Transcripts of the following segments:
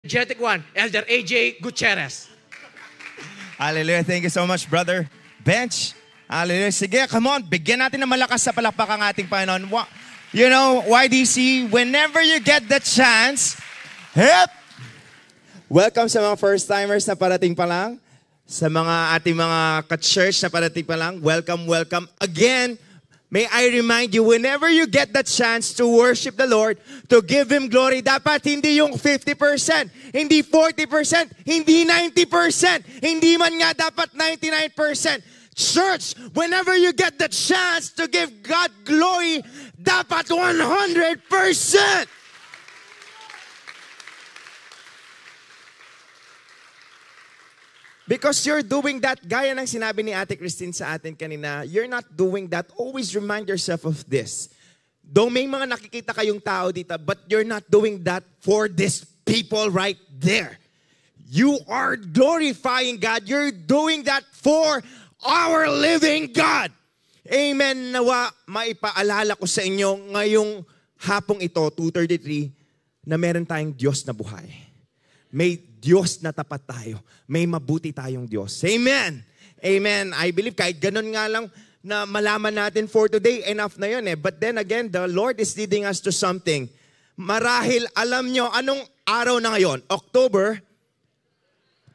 energetic one, Elder AJ Gutierrez. Hallelujah. Thank you so much, Brother Bench. Hallelujah. Sige, come on. Bigyan natin ng malakas sa palakpak ang ating Panginoon. You know, YDC, whenever you get the chance, hip! Welcome sa mga first-timers na parating pa lang. Sa mga ating mga ka-church na parating pa lang, welcome, welcome. Again, may I remind you, whenever you get the chance to worship the Lord, to give Him glory, dapat hindi yung 50%, hindi 40%, hindi 90%, hindi man nga dapat 99%. Church, whenever you get the chance to give God glory, dapat 100%. Because you're doing that, gaya ng sinabi ni Ate Christine sa atin kanina, you're not doing that. Always remind yourself of this. Though may mga nakikita kayong tao dito, but you're not doing that for these people right there. You are glorifying God. You're doing that for our living God. Amen. Nawa, maipaalala ko sa inyo ngayong hapong ito, 2:33, na meron tayong Diyos na buhay. May Diyos na tapat tayo. May mabuti tayong Diyos. Amen. Amen. I believe kahit ganun nga lang na malaman natin for today, enough na yun eh. But then again, the Lord is leading us to something. Marahil, alam nyo, anong araw na ngayon? October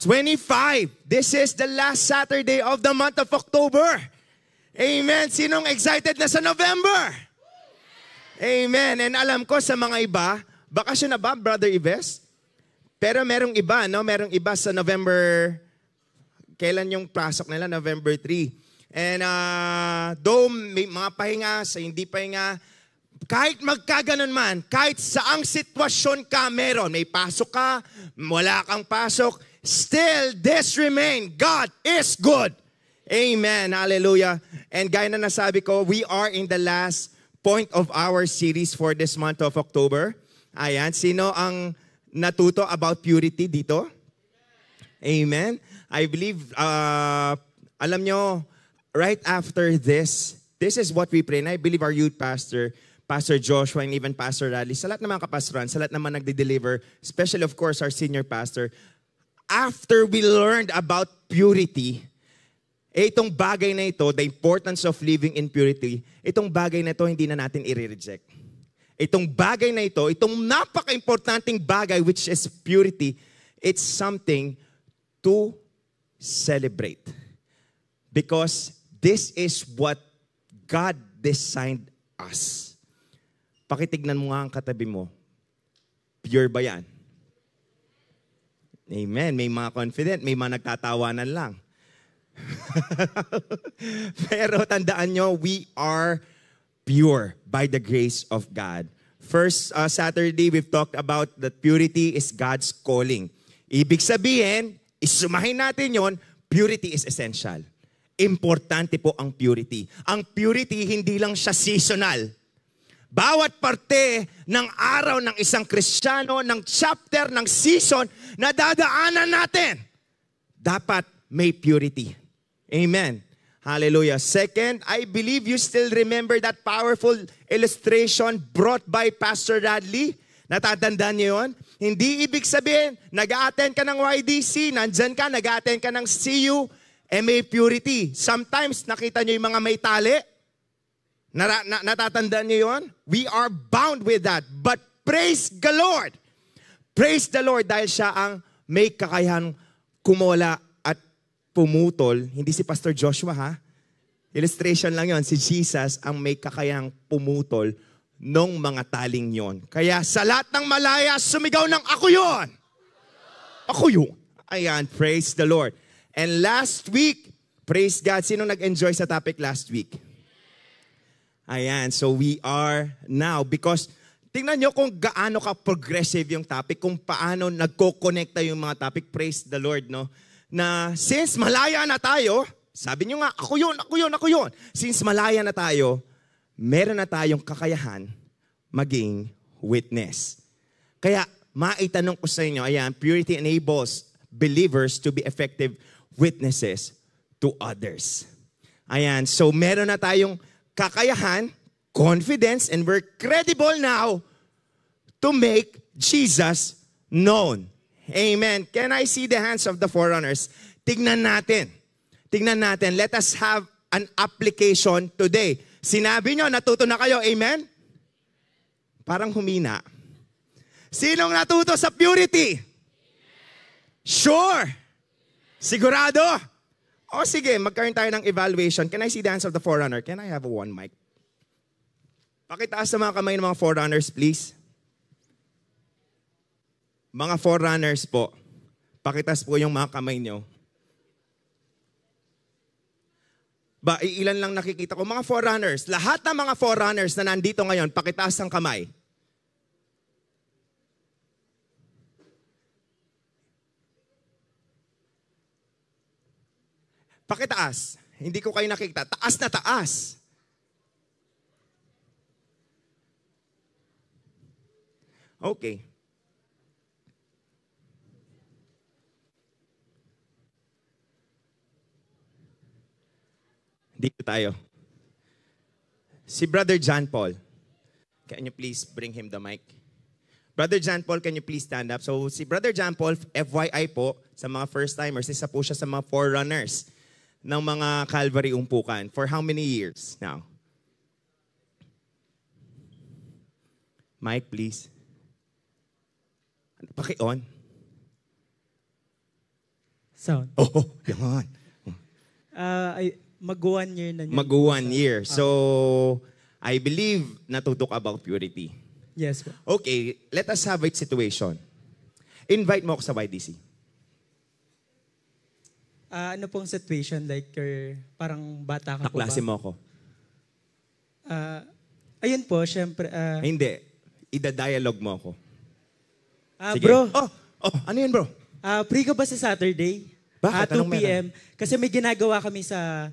25. This is the last Saturday of the month of October. Amen. Sinong excited na sa November? Amen. And alam ko sa mga iba, bakasyon na ba, Brother Ives? Pero merong iba, no? Merong iba sa November, kailan yung pasok nila? November 3. And though may mga pahinga, sa hindi pahinga, kahit magkaganon man, kahit saang sitwasyon ka meron, may pasok ka, wala kang pasok, still this remain, God is good. Amen. Hallelujah. And gaya na nasabi ko, we are in the last point of our series for this month of October. Ayan, sino ang natuto about purity dito? Amen. I believe, alam nyo, right after this is what we pray. And I believe our youth pastor, Pastor Joshua, and even Pastor Radley, sa lahat ng mga kapastoran, sa lahat naman nagde-deliver, especially of course our senior pastor, after we learned about purity, itong bagay na ito, the importance of living in purity, itong bagay na ito hindi na natin i-reject. Itong bagay na ito, itong napaka-importanting bagay which is purity, it's something to celebrate. Because this is what God designed us. Pakitignan mo nga ang katabi mo. Pure ba yan? Amen. May mga confident, may mga nagtatawanan lang. Pero tandaan nyo, we are pure by the grace of God. First Saturday, we've talked about that purity is God's calling. Ibig sabihin, isumahin natin yon, purity is essential. Importante po ang purity. Ang purity, hindi lang siya seasonal. Bawat parte ng araw ng isang Kristiyano, ng chapter, ng season na dadaanan natin, dapat may purity. Amen. Hallelujah. Second, I believe you still remember that powerful illustration brought by Pastor Radley. Natatandaan niyo yun? Hindi ibig sabihin, nag-a-attend ka ng YDC, nandyan ka, nag-a-attend ka ng CU, may purity. Sometimes, nakita niyo yung mga may tali. Natatandaan niyo yun? We are bound with that. But praise the Lord. Praise the Lord dahil siya ang may kakayahan kumola pumutol, hindi si Pastor Joshua ha. Illustration lang yon, si Jesus ang may kakayang pumutol nung mga taling yon. Kaya sa lahat ng malaya, sumigaw ng ako yon. Ako yun. Ayan, praise the Lord. And last week, praise God, sino nag-enjoy sa topic last week? Ayan, so we are now, because tingnan nyo kung gaano ka progressive yung topic, kung paano nagko-connecta yung mga topic, praise the Lord, no? Na since malaya na tayo, sabi nyo nga, ako yun, ako yun, ako yun. Since malaya na tayo, meron na tayong kakayahan maging witness. Kaya, maitanong ko sa inyo, ayan, purity enables believers to be effective witnesses to others. Ayan, so meron na tayong kakayahan, confidence, and we're credible now to make Jesus known. Amen. Can I see the hands of the forerunners? Tignan natin. Tignan natin. Let us have an application today. Sinabi nyo, natuto na kayo. Amen? Parang humina. Sinong natuto sa purity? Sure. Sigurado? O sige, magkaroon tayo ng evaluation. Can I see the hands of the forerunner? Can I have one mic? Pakitaas sa mga kamay ng mga forerunners, please. Mga forerunners po. Pakitaas po yung mga kamay nyo. Ba, ilan lang nakikita ko. Mga forerunners. Lahat ng mga forerunners na nandito ngayon, pakitaas ang kamay. Pakitaas. Hindi ko kayo nakikita. Taas na taas. Okay. Dito tayo. Si Brother John Paul. Can you please bring him the mic? Brother John Paul, can you please stand up? So si Brother John Paul, FYI po, sa mga first-timers, isa po siya sa mga forerunners ng mga Calvary Umpukan. For how many years now? Mic, please. Paki-on. Sound. Oh, yan. Mag-1 year na yun. Mag-1 year. So, I believe natutok about purity. Yes po. Okay, let us have a situation. Invite mo ako sa YDC. Ano pong situation? Like, parang bata ka po ba? Naklase mo ako. Ayun po, syempre. Hindi. Ida-dialogue mo ako. Sige. Bro, Ano yun, bro? free ka ba sa Saturday? Bakit? 2 Anong p.m. Kasi may ginagawa kami sa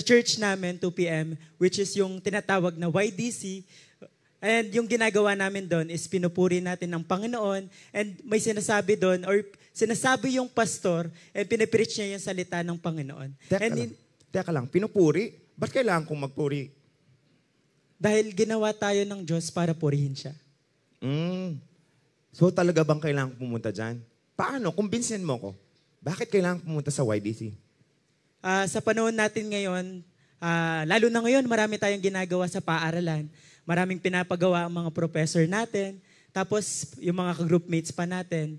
church namin, 2 p.m., which is yung tinatawag na YDC. And yung ginagawa namin doon is pinupuri natin ng Panginoon. And may sinasabi doon, or sinasabi yung pastor, and pinipreach niya yung salita ng Panginoon. Teka lang, pinupuri? Ba't kailangan kong magpuri? Dahil ginawa tayo ng Diyos para purihin siya. So talaga bang kailangan pumunta dyan? Paano? Kumbinsin mo ko. Bakit kailangan pumunta sa YDC? Sa panahon natin ngayon, lalo na ngayon, marami tayong ginagawa sa paaralan. Maraming pinapagawa ang mga professor natin. Tapos, yung mga ka-groupmates pa natin.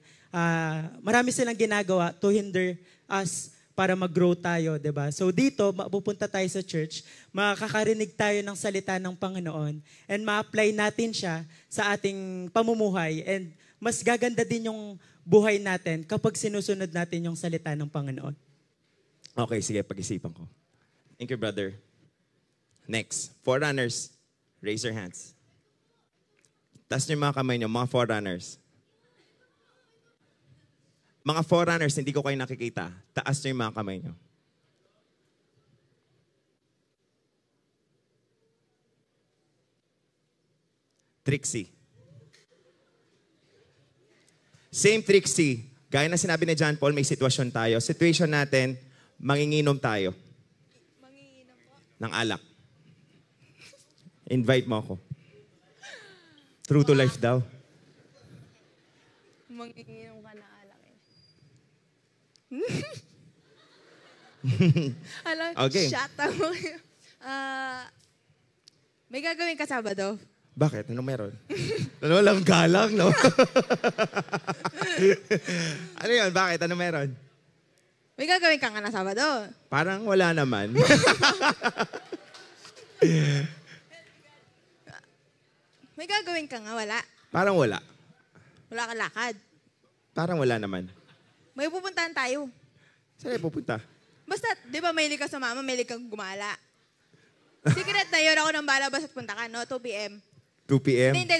Marami silang ginagawa to hinder us para mag-grow tayo, diba? So dito, pupunta tayo sa church, makakarinig tayo ng salita ng Panginoon, and ma-apply natin siya sa ating pamumuhay. And mas gaganda din yung buhay natin kapag sinusunod natin yung salita ng Panginoon. Okay, sige, pag-isipan ko. Thank you, brother. Next, forerunners, raise your hands. Taas niyo yung mga kamay niyo, mga forerunners. Mga forerunners, hindi ko kayo nakikita. Taas niyo yung mga kamay niyo. Trixie. Same Trixie. Gaya na sinabi ni John Paul, may sitwasyon tayo. Situation natin, manginginom tayo. Manginginom po? Ng alak. Invite mo ako. True to life daw. Manginginom ka na alak eh. Alam, Okay. shut up. May gagawin ka Sabado? Bakit? Anong meron? Ano lang galang, no? Ano yun? Bakit? Ano meron? May gagawin ka nga na Sabado? Parang wala naman. May gagawin ka nga, wala. Parang wala. Wala kang lakad. Parang wala naman. May pupuntahan tayo. Saan tayo pupunta? Basta, di ba mahilig ka sa mama, mahilig kang gumala. Secret na yun, ako nang bala, basta punta ka, no? 2 p.m. 2 p.m.? Hindi.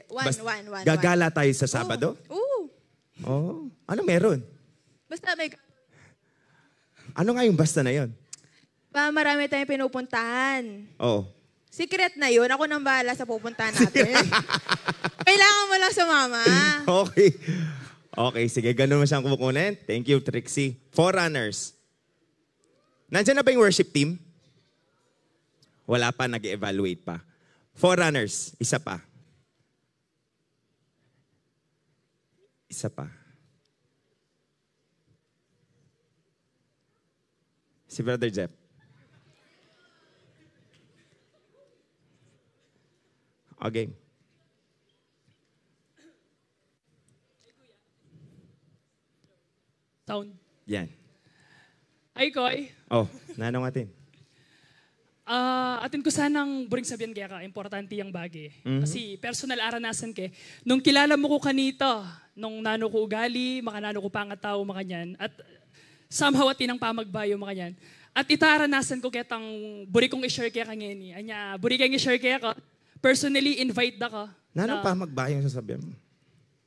1. Gagala tayo sa Sabado? Oo. Oh. Ano meron? Basta may... Ano nga yung basta na yun? Marami tayong pinupuntahan. Oh. Secret na yun. Ako nang bahala sa pupuntahan natin. Kailangan mo lang sa mama. Okay. Okay, sige. Ganun mo siyang kukunin. Thank you, Trixie. Forerunners. Nandiyan na ba yung worship team? Wala pa, nag-evaluate pa. Forerunners, isa pa. Isa pa. Si Brother Jeff. Okay. Sound. Yan. Ay, Koy. Oh, nanong atin. Atin ko sanang buring sabihin kaya ka, importante yung bagay. Kasi personal aranasan ke. Nung kilala mo ko kanito, nung nano ko ugali, makanano ko pangat tao, makanyan. At somehow atin ang pamagbayo, makanyan. At itaranasan ko ketang buri kong i-share kaya ka ngeni. Anya, buri kang i-share kaya ka. Personally, invite da ka. Nanong pamagbayong sasabihin mo?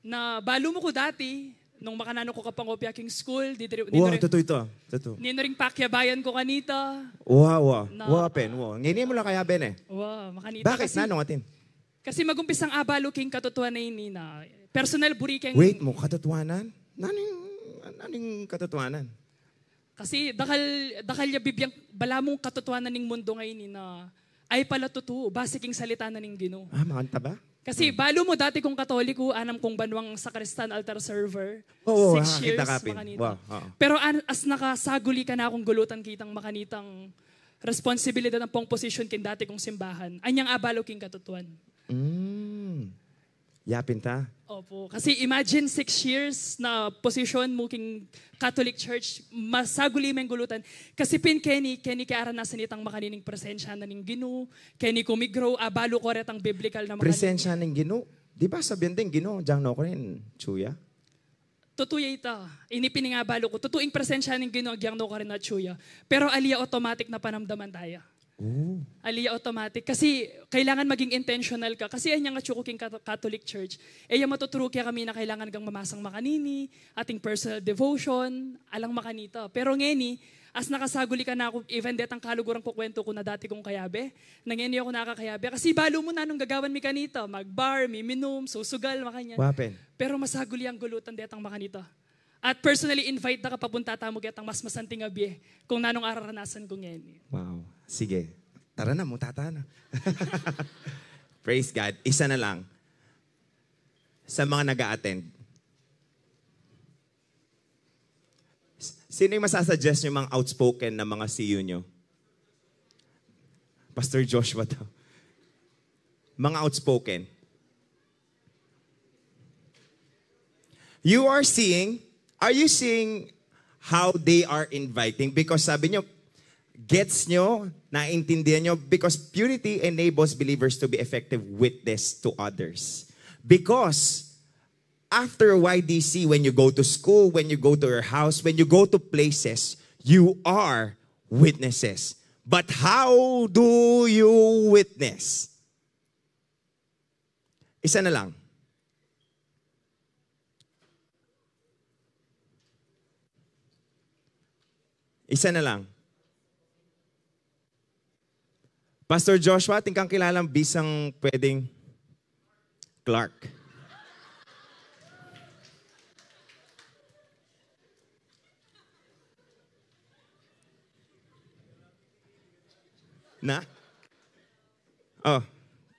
Na balo mo ko dati, nung makanano ko kapangopya king school, Wow, totoo ito. Totoo. nino ring pakyabayan ko kanita. Wow. Na- Wow, pen. Wow. Ngayon mo lang kaya, Ben eh. Wow, makanita. Bakit? Kasi, Nanong atin? kasi magumpisang abalo king katotohanan na ini na personal buri keng... Wait mo, katotohanan? Naning katotohanan? Kasi dakal ya bibiyang bala mong katotohanan ning mundo ngayon ni na ay pala totoo, base king salita na ning Ginoo. Makanta ba? Kasi balo mo dati kong Katoliko, anam kong banwang sakristan altar server. Oo, 6 years nakakita ka, Pin. makanita. Wow, oo. Pero as nakasaguli ka na akong gulutan kitang makanitang responsibilidad ng pong position kin dati kong simbahan. Anyang abalo king katotohan. Yapin ta. Opo. Kasi imagine 6 years na position mo king Catholic Church, masaguli may gulutan. Kasi Kenny kaya aranasan itang makanining presensya na ning Ginoo, Kenny kumigrow, abalo ko retang biblical na Presensya ng Ginoo. Di ba sabihin din Ginoo, diyang no ko rin, Chuya? Tutuya ita. Inipiningabalo ko. Tutuing presensya ng Ginoo, agyang no ka rin na chuya. Pero aliya automatic na panamdaman tayo. Aliya automatic. Kasi kailangan maging intentional ka. Kasi yan yung atsukuking Catholic Church. Yung matuturo kaya kami na kailangan kang mamasang makanini, ating personal devotion, alang makanita. Pero ngeni, as nakasaguli ka na ako, even det ang kalugurang kukwento ko na dati kong kayabe, nangeni ako nakakayabe. Kasi balo mo na nung gagawan mi kanita, magbar, miminum, susugal, makanyan. Wapen. Pero masaguli ang gulutan det ang makanita. At personally invite na kapapunta tamo getang mas masanting abi kung nanong araranasan ko ngeni. Wow. Sige. Tara na, mutata na. Praise God. Isa na lang. Sa mga nag-a-attend. Sino yung masasuggest yung mga outspoken na mga CU nyo? Pastor Joshua daw. Mga outspoken. Are you seeing how they are inviting? Because sabi nyo, gets nyo, naintindihan nyo, because purity enables believers to be effective witness to others. Because after YDC, when you go to school, when you go to your house, when you go to places, you are witnesses. But how do you witness? Isa na lang. Isa na lang. Pastor Joshua, tingkang kilalang bisang pwedeng Clark. Na? Oh,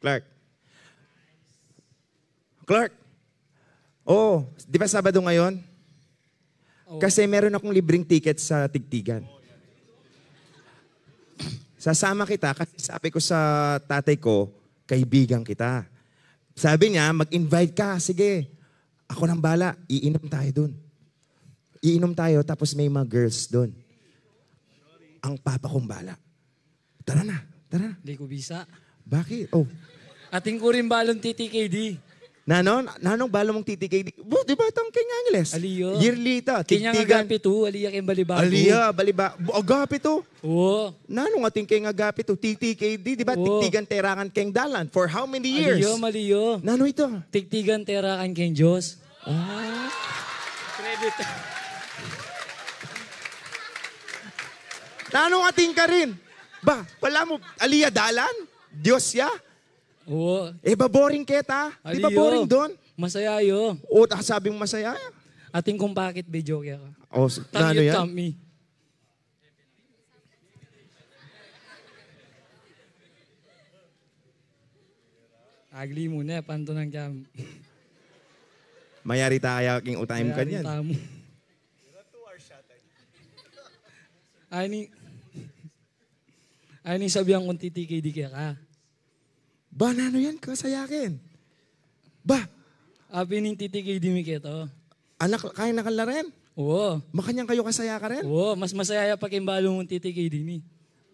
Clark. Clark. Oh, di ba Sabado ngayon? Kasi meron akong libreng ticket sa Tigtigan. Sasama kita kasi sabi ko sa tatay ko, kaibigan kita. Sabi niya, mag-invite ka. Sige, ako nang bala. Iinom tayo dun. Iinom tayo tapos may mga girls dun. Ang papa kong bala. Tara na, tara na. Hindi ko bisa. Bakit? Oh. Ating ko rin balon TTKD. Nanong bala mong titikay? Di ba itong King Angeles? Aliyo. Yearly ta. Kanya nga agapi to, aliya kayong balibago. Aliya, baliba. Agapi to. Oo. Nanong ating King Agapi to? TTKD, di ba? Oo. Tiktigan terangan King Dalan. For how many years? Aliyo, maliyo. Nano ito? Tigtigan terakan kayong Diyos. Credit. Nanong ating ka rin? Ba, pala mo, Aliya Dalan? Diyos ya? Oo. Baboring kita. Di ba Aliyo. boring doon? Masaya yo. O, sabi mo masaya. Ating kung bakit video kaya ka. O, nano Tangyo yan? kami. Agli muna, panto ng kami. Mayari tayo king utayim ka niyan. Tamo. Ani, Ano yung sabihan kung titikidi ka? Ba, nano yan? Kasayakin. Ba, Apining titikidi mi keto. anak, kaya nakala rin? Oo. Makanyang kayo kasaya ka rin? Oo, mas masaya pa kimbalo mong titikidi mi.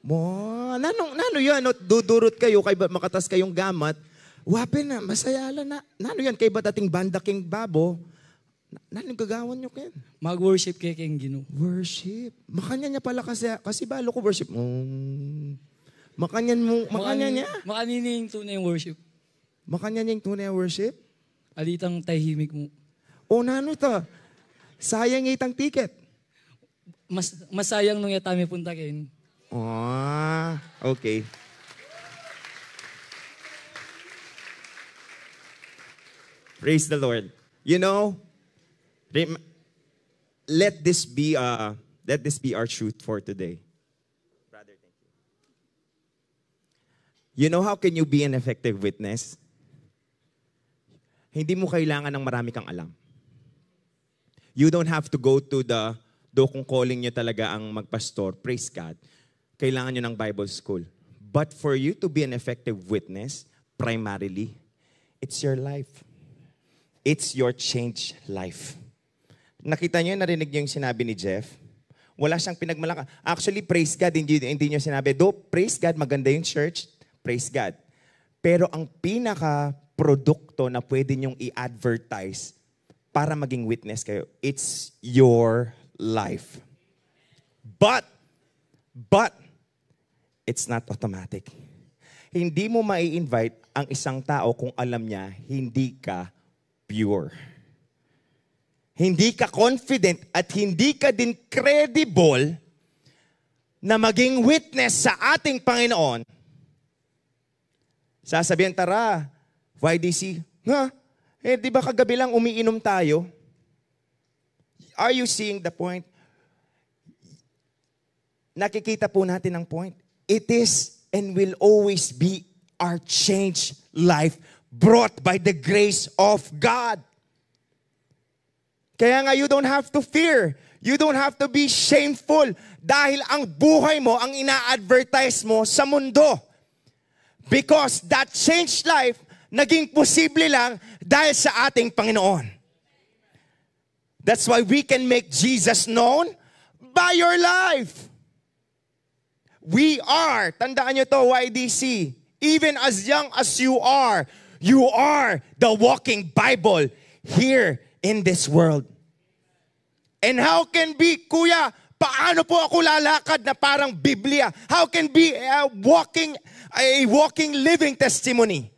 Mo, nano yan? No? Dudurot kayo, kay makatas kayong gamat. Wapin na, masaya lang na. Nano yan? Kay ba dating banda king babo? Nano gagawan nyo ken? Mag-worship kay King Gino. Worship. Makanya niya pala kasi balo ko worship. Makanya niya. Makanining tunay yung worship. Makanya niya yung tunay na worship. Alitang tahimik mo. O nano to? Sayang itang ticket. Masayang nung yatami punta kin. Okay. Praise the Lord. You know, let this be our truth for today. Brother, thank you. You know how can you be an effective witness? Hindi mo kailangan ng marami kang alam. You don't have to go to kung calling nyo talaga ang magpastor, praise God. Kailangan nyo ng Bible school. But for you to be an effective witness, primarily, it's your life. It's your changed life. Nakita nyo, narinig nyo yung sinabi ni Jeff? Wala siyang pinagmalaka. Actually, praise God, hindi nyo sinabi. Though, praise God, maganda yung church, praise God. Pero ang pinaka-produkto na pwede nyong i-advertise para maging witness kayo, it's your life. But, it's not automatic. Hindi mo mai-invite ang isang tao kung alam niya, hindi ka pure. Hindi ka confident at hindi ka din credible na maging witness sa ating Panginoon. Sasabihin, tara, YDC, di ba kagabi lang umiinom tayo? Are you seeing the point? Nakikita po natin ang point. It is and will always be our changed life brought by the grace of God. Kaya nga, you don't have to fear. You don't have to be shameful dahil ang buhay mo, ang ina-advertise mo sa mundo. Because that changed life, naging posible lang dahil sa ating Panginoon. That's why we can make Jesus known by your life. We are, tandaan nyo to, YDC, even as young as you are the walking Bible here in this world. And how can be, kuya, paano po ako lalakad na parang Biblia? How can be a walking living testimony?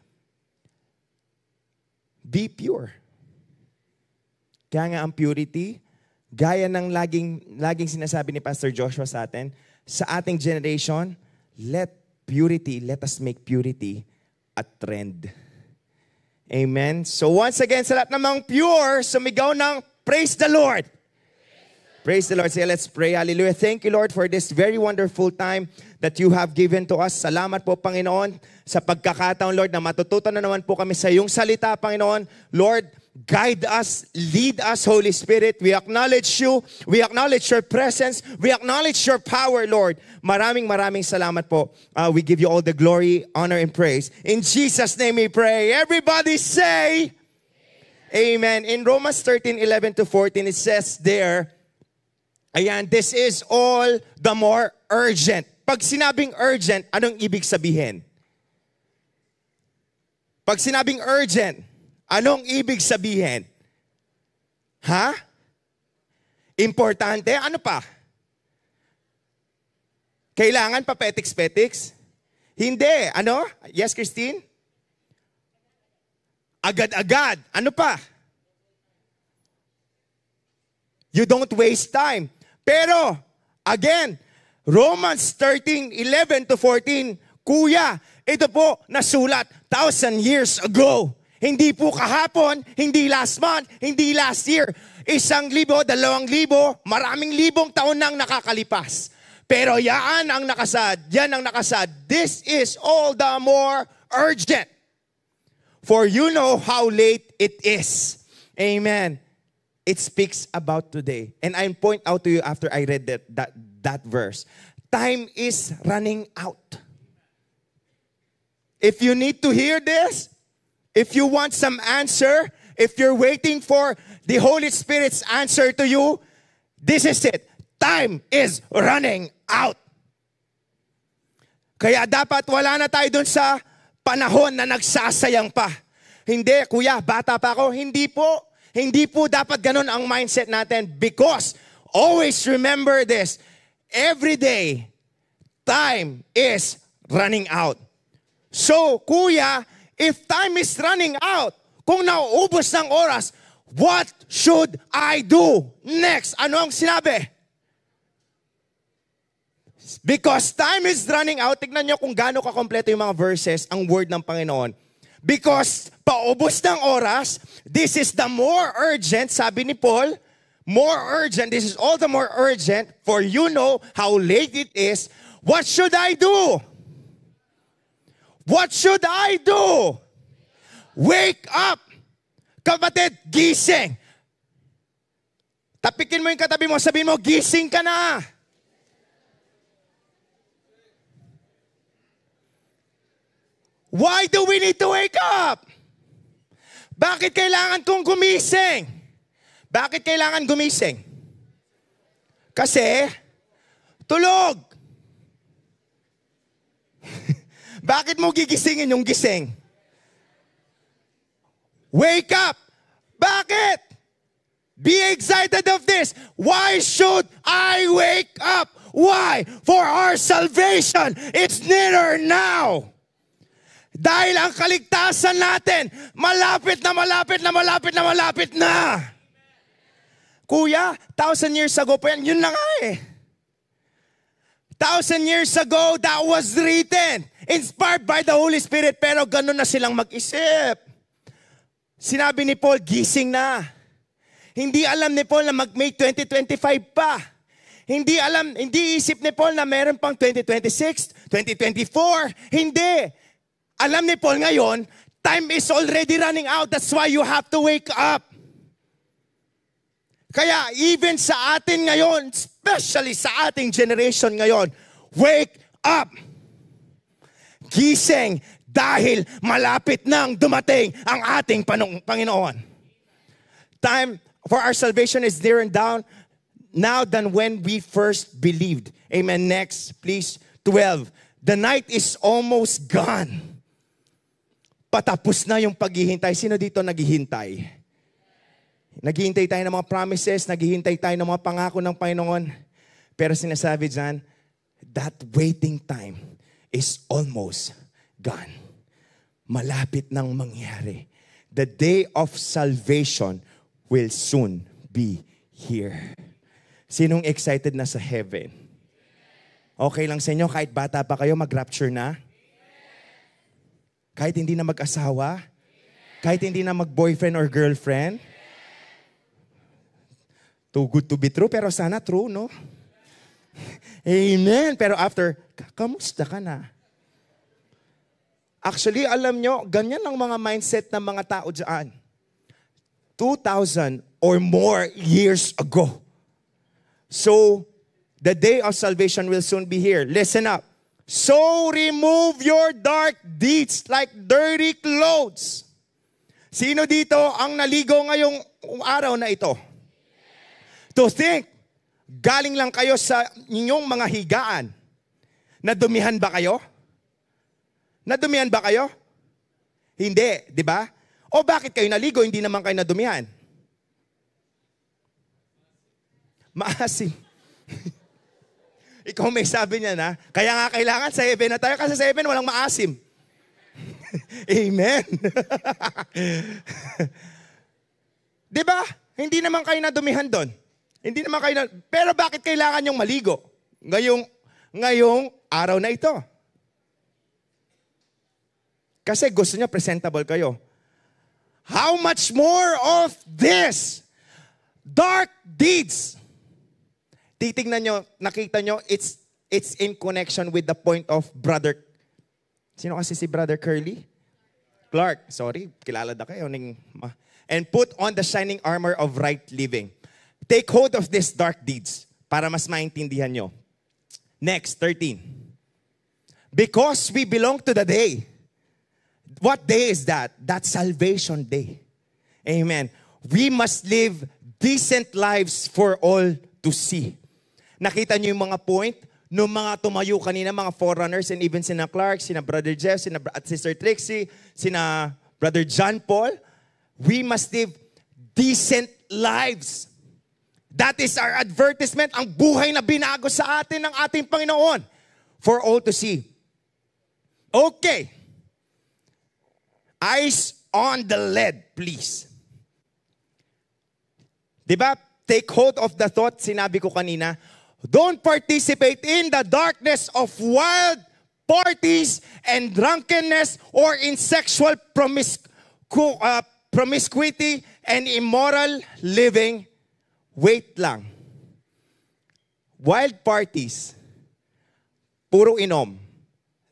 Be pure. Kaya nga ang purity, gaya ng laging sinasabi ni Pastor Joshua sa atin, sa ating generation, let us make purity a trend. Amen? So once again, sa lahat ng mga pure, sumigaw ng praise the Lord. Praise the Lord. Say, let's pray. Hallelujah. Thank you, Lord, for this very wonderful time that you have given to us. Salamat po, Panginoon, sa pagkakataon, Lord, na matututo na naman po kami sa iyong salita, Panginoon. Lord, guide us, lead us, Holy Spirit. We acknowledge you. We acknowledge your presence. We acknowledge your power, Lord. Maraming salamat po. We give you all the glory, honor, and praise. In Jesus' name we pray. Everybody say, Amen. In Romans 13:11-14, it says there, ayan, this is all the more urgent. Pag sinabing urgent, anong ibig sabihin? Pag sinabing urgent, anong ibig sabihin? Ha? Importante? Ano pa? Kailangan pa petiks-petiks? Hindi. Ano? Yes, Christine? Agad-agad. Ano pa? You don't waste time. Pero, again, Romans 13:11-14, kuya, ito po nasulat 1,000 years ago. Hindi po kahapon, hindi last month, hindi last year. 1,000, 2,000, maraming libong taon nang nakakalipas. Pero yan ang nakasad. This is all the more urgent. For you know how late it is. Amen. It speaks about today. And I point out to you after I read that verse. Time is running out. if you need to hear this, if you want some answer, if you're waiting for the Holy Spirit's answer to you, this is it. Time is running out. Kaya dapat wala na tayo dun sa panahon na nagsasayang pa. Hindi, kuya, bata pa ako. Hindi po. Hindi po dapat ganun ang mindset natin. Because, always remember this. Every day, time is running out. So, kuya, if time is running out, kung nauubos ng oras, what should I do next? Ano ang sinabi? Because time is running out. Tignan nyo kung gaano kakompleto yung mga verses, ang word ng Panginoon. Because paubos ng oras, this is the more urgent, sabi ni Paul, more urgent, this is all the more urgent, for you know how late it is. What should I do? What should I do? Wake up! Kapatid, gising! Tapikin mo yung katabi mo, sabihin mo, gising ka na! Why do we need to wake up? Bakit kailangan kong gumising? Bakit kailangan gumising? Kasi, tulog. Bakit mo gigisingin yung gising? Wake up. Bakit? Be excited of this. Why should I wake up? Why? For our salvation, it's nearer now. Dahil ang kaligtasan natin, malapit na malapit na malapit na malapit na. Kuya, 1,000 years ago pa yan, yun na nga eh. 1,000 years ago, that was written, inspired by the Holy Spirit, pero ganun na silang mag-isip. Sinabi ni Paul, gising na. Hindi alam ni Paul na mag-May 2025 pa. Hindi isip ni Paul na meron pang 2026, 2024. Hindi. Alam ni Paul ngayon, time is already running out. That's why you have to wake up. Kaya even sa atin ngayon, especially sa ating generation ngayon, wake up. Gising dahil malapit nang dumating ang ating Panginoon. Time for our salvation is near and down now than when we first believed. Amen. Next, please. 12. The night is almost gone. Patapos na yung paghihintay. Sino dito naghihintay? Naghihintay tayo ng mga promises, naghihintay tayo ng mga pangako ng Panginoon. Pero sinasabi dyan, that waiting time is almost gone. Malapit nang mangyari. The day of salvation will soon be here. Sinong excited na sa heaven? Okay lang sa inyo, kahit bata pa kayo, mag-rapture na? Kahit hindi na mag-asawa? Kahit hindi na mag-boyfriend or girlfriend? Too good to be true, pero sana true, no? Amen. Pero after, kamusta ka na? Actually, alam nyo, ganyan ang mga mindset ng mga tao dyan. 2,000 or more years ago. So, the day of salvation will soon be here. Listen up. So remove your dark deeds like dirty clothes. Sino dito ang naligo ngayong araw na ito? To think, galing lang kayo sa inyong mga higaan. Nadumihan ba kayo? Nadumihan ba kayo? Hindi, di ba? O bakit kayo naligo, hindi naman kayo nadumihan? Maasim. Ikaw may sabi niya na, kaya nga kailangan sa heaven na tayo kasi sa heaven walang maasim. Amen. Diba? Hindi naman kayo nadumihan doon. Hindi naman kayo na, pero bakit kailangan yung maligo? Ngayong araw na ito. Kasi gusto niya presentable kayo. How much more of this? Dark deeds. Titignan nyo, nakita nyo, it's in connection with the point of Brother. Sino kasi si Brother Curly? Clark. Sorry, kilala na kayo. And put on the shining armor of right living. Take hold of these dark deeds para mas maintindihan nyo. Next, 13. Because we belong to the day. What day is that? That's Salvation Day. Amen. We must live decent lives for all to see. Nakita niyo yung mga point ng mga tumayo kanina, mga forerunners, and even sina Clark, sina Brother Jeff, at Sister Trixie, sina Brother John Paul. We must live decent lives. That is our advertisement, ang buhay na binago sa atin ng ating Panginoon for all to see. Okay. Eyes on the lead, please. Diba? Take hold of the thought, sinabi ko kanina. Don't participate in the darkness of wild parties and drunkenness or in sexual promiscuity and immoral living. Wait lang. Wild parties, puro inom,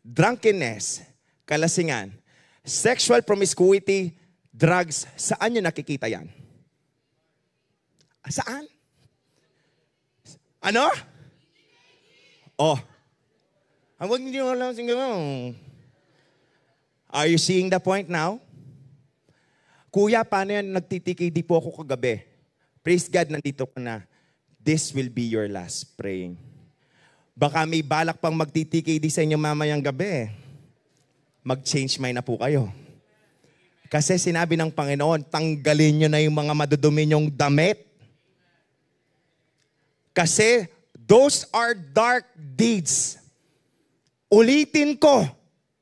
drunkenness, kalasingan, sexual promiscuity, drugs, saan nyo nakikita yan? Saan? Ano? Oh. Are you seeing the point now? Kuya, paano yan? Nagtitikidi po ako kagabi. Praise God, nandito ka na. This will be your last praying. Baka may balak pang magtitikidi sa inyo mamayang gabi. Mag-change mind na po kayo. Kasi sinabi ng Panginoon, tanggalin nyo na yung mga madudumi nyong damit. Kasi those are dark deeds. Ulitin ko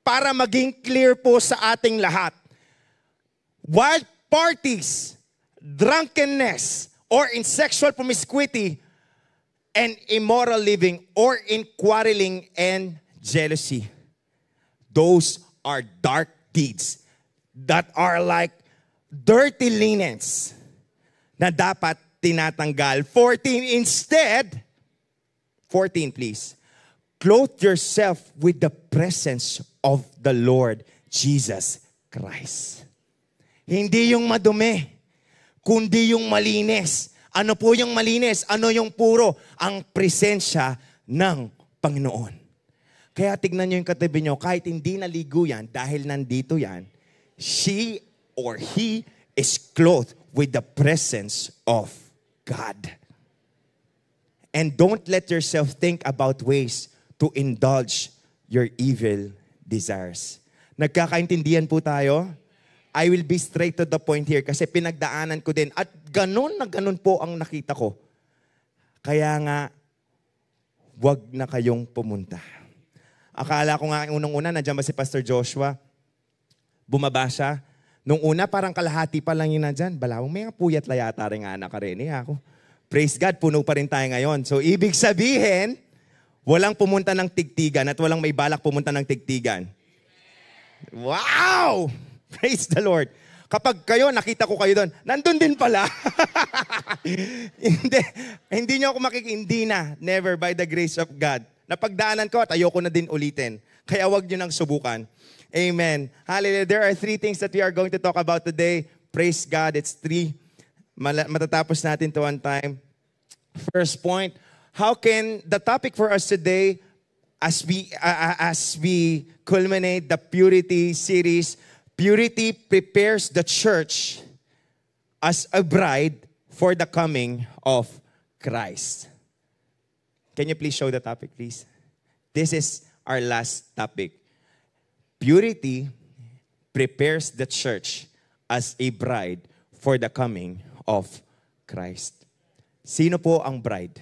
para maging clear po sa ating lahat. Wild parties, drunkenness, or in sexual promiscuity, and immoral living, or in quarreling and jealousy. Those are dark deeds that are like dirty linens na dapat tinatanggal. 14 instead, 14 please, clothe yourself with the presence of the Lord Jesus Christ. Hindi yung madumi, kundi yung malinis. Ano po yung malinis? Ano yung puro? Ang presensya ng Panginoon. Kaya tignan nyo yung katabi nyo, kahit hindi naligo yan, dahil nandito yan, she or he is clothed with the presence of God. And don't let yourself think about ways to indulge your evil desires. Nagkakaintindihan po tayo? I will be straight to the point here kasi pinagdaanan ko din. At ganun na ganun po ang nakita ko. Kaya nga, wag na kayong pumunta. Akala ko nga unang-una, nandiyan ba si Pastor Joshua? Bumaba siya. Nung una, parang kalahati pa lang yun nandyan. Balawang may nga puyat layata rin nga anak ka rin. Ako. Praise God, puno pa rin tayo ngayon. So, ibig sabihin, walang pumunta ng tigtigan at walang may balak pumunta ng tigtigan. Wow! Praise the Lord. Kapag kayo, nakita ko kayo doon, nandun din pala. hindi nyo ako hindi na. Never, by the grace of God. Napagdaanan ko at ayoko na din ulitin. Kaya wag nyo nang subukan. Amen. Hallelujah. There are 3 things that we are going to talk about today. Praise God. It's 3. Matatapos natin to one time. First point, how can the topic for us today as we culminate the Purity series, Purity prepares the church as a bride for the coming of Christ. Can you please show the topic, please? This is our last topic. Purity prepares the church as a bride for the coming of Christ. Sino po ang bride?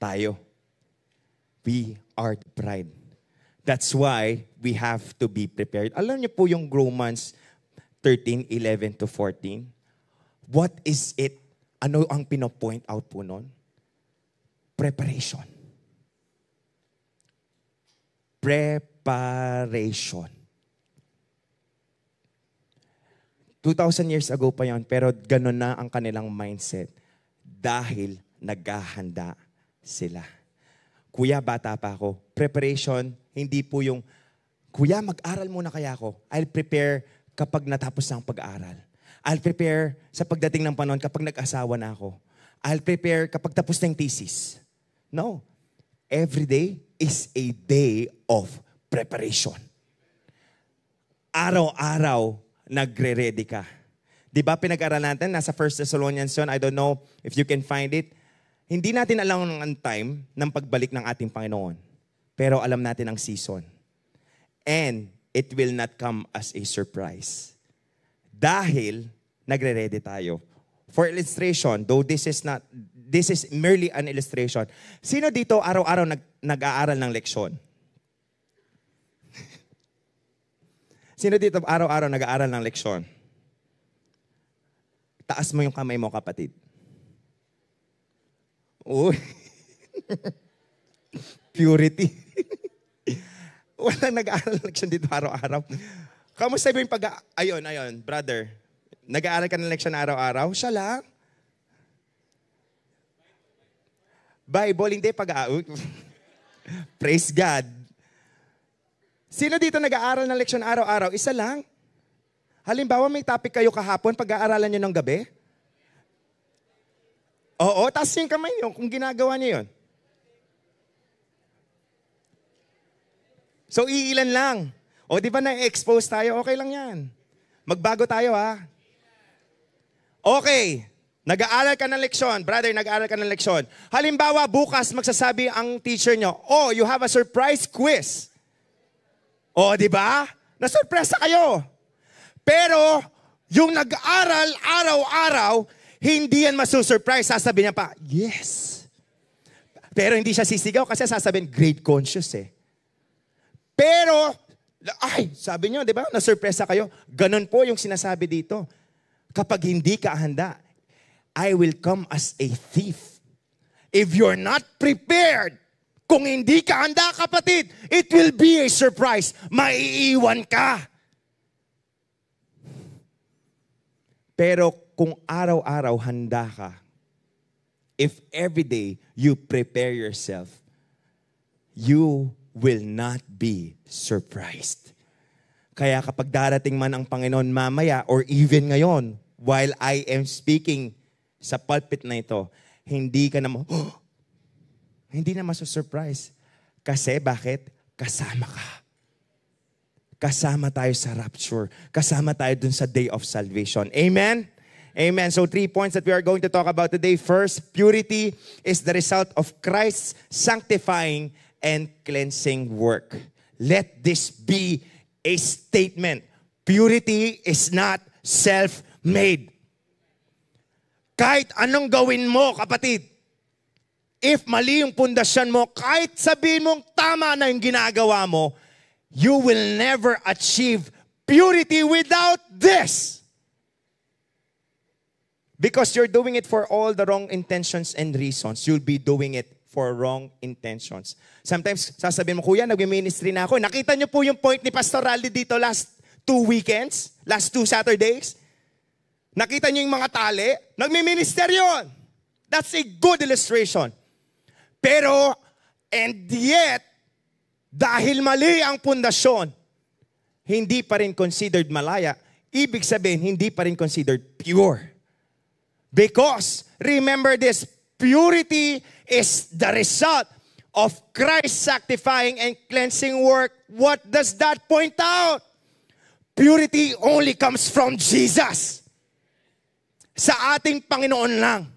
Tayo. We are the bride. That's why we have to be prepared. Alam niyo po yung Romans 13:11 to 14. What is it? Ano ang pino-point out po nun? Preparation. Preparation. 2,000 years ago pa yan, pero gano'n na ang kanilang mindset dahil naghahanda sila. Kuya, bata pa ako. Preparation, hindi po yung, Kuya, mag-aral muna kaya ako. I'll prepare kapag natapos na ang pag-aaral. I'll prepare sa pagdating ng panahon kapag nag-asawa na ako. I'll prepare kapag tapos na yung thesis. No. Every day is a day of preparation. Araw-araw, nagre-ready ka. Di ba pinag-aralan natin, nasa 1 Thessalonians yun, I don't know if you can find it. Hindi natin alam ang time ng pagbalik ng ating Panginoon. Pero alam natin ang season. And it will not come as a surprise. Dahil nagre-ready tayo. For illustration, though this is merely an illustration. Sino dito araw-araw nag-aaral ng leksyon? Sino dito araw-araw nag-aaral ng leksyon? Taas mo yung kamay mo, kapatid. Uy. Purity. Walang nag-aaral ng leksyon dito araw-araw. Kamusta ba yung Ayun, brother. Nag-aaral ka ng leksyon araw-araw? Siya lang. Bible, hindi Praise God. Sino dito nag-aaral ng leksyon araw-araw? Isa lang. Halimbawa, may topic kayo kahapon, pag-aaralan nyo ng gabi? Oo, taas yung kamay nyo kung ginagawa nyo yun. So, iilan lang. O, di ba na-expose tayo? Okay lang yan. Magbago tayo, ha? Okay. Nag-aaral ka ng leksyon. Brother, nag-aaral ka ng leksyon. Halimbawa, bukas magsasabi ang teacher nyo, oh, you have a surprise quiz. O, di ba? Nasurpresa kayo. Pero, yung nag-aaral araw-araw, hindi yan masusurprise. Sasabihin niya pa, yes. Pero hindi siya sisigaw kasi sasabihin, grade conscious eh. Pero, sabi niyo, di ba? Nasurpresa kayo. Ganun po yung sinasabi dito. Kapag hindi ka handa, I will come as a thief. If you're not prepared, kung hindi ka handa, kapatid, it will be a surprise. Maiiwan ka. Pero kung araw-araw handa ka, if every day you prepare yourself, you will not be surprised. Kaya kapag darating man ang Panginoon mamaya or even ngayon, while I am speaking sa pulpit na ito, hindi ka na hindi na masusurprise. Kasi bakit? Kasama ka. Kasama tayo sa rapture. Kasama tayo dun sa day of salvation. Amen? Amen. So 3 points that we are going to talk about today. First, purity is the result of Christ's sanctifying and cleansing work. Let this be a statement. Purity is not self-made. Kahit anong gawin mo, kapatid, if mali yung pundasyon mo, kahit sabihin mong tama na yung ginagawa mo, you will never achieve purity without this. Because you're doing it for all the wrong intentions and reasons. You'll be doing it for wrong intentions. Sometimes, sasabihin mo, Kuya, nag-ministry na ako. Nakita niyo po yung point ni Pastor Raldy dito last 2 weekends, last 2 Saturdays. Nakita niyo yung mga tali, nagmi-minister yun. That's a good illustration. Pero, and yet, dahil mali ang pundasyon, hindi pa rin considered malaya. Ibig sabihin, hindi pa rin considered pure. Because, remember this, purity is the result of Christ's sanctifying and cleansing work. What does that point out? Purity only comes from Jesus. Sa ating Panginoon lang.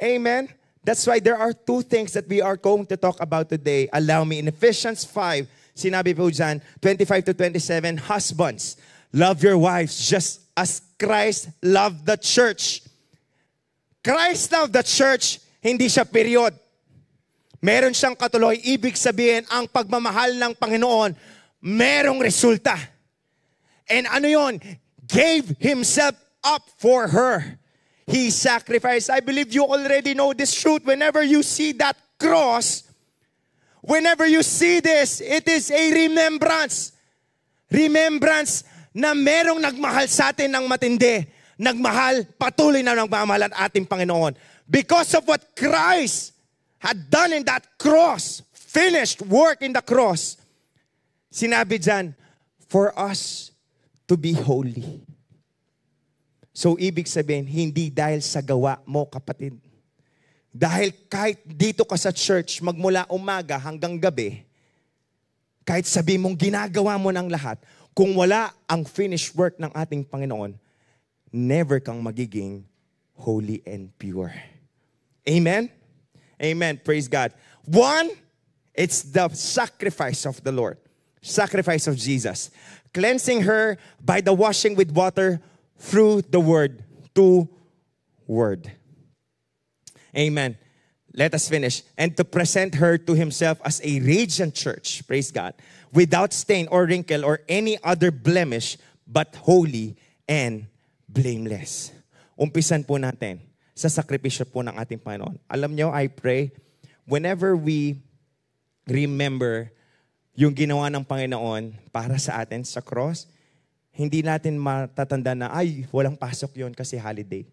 Amen? That's why there are 2 things that we are going to talk about today. Allow me, in Ephesians 5, sinabi po dyan, 25 to 27, husbands, love your wives just as Christ loved the church. Christ loved the church, hindi siya period. Meron siyang katuloy. Ibig sabihin, ang pagmamahal ng Panginoon, merong resulta. And ano yon? Gave Himself up for her. He sacrificed. I believe you already know this truth. Whenever you see that cross, whenever you see this, it is a remembrance. Remembrance na merong nagmahal sa atin ng matindi. Nagmahal, patuloy na nagmamahal ang ating Panginoon. Because of what Christ had done in that cross, finished work in the cross, sinabi dyan, for us to be holy. So, ibig sabihin, hindi dahil sa gawa mo, kapatid. Dahil kahit dito ka sa church, magmula umaga hanggang gabi, kahit sabi mong ginagawa mo ng lahat, kung wala ang finished work ng ating Panginoon, never kang magiging holy and pure. Amen? Amen. Praise God. One, it's the sacrifice of the Lord. Sacrifice of Jesus. Cleansing her by the washing with water through the word. To word. Amen. Let us finish. And to present her to himself as a radiant church, praise God, without stain or wrinkle or any other blemish, but holy and blameless. Umpisan po natin sa sakripisyo po ng ating Panginoon. Alam nyo, I pray, whenever we remember yung ginawa ng Panginoon para sa atin sa cross, hindi natin matatanda na, ay, walang pasok yon kasi holiday.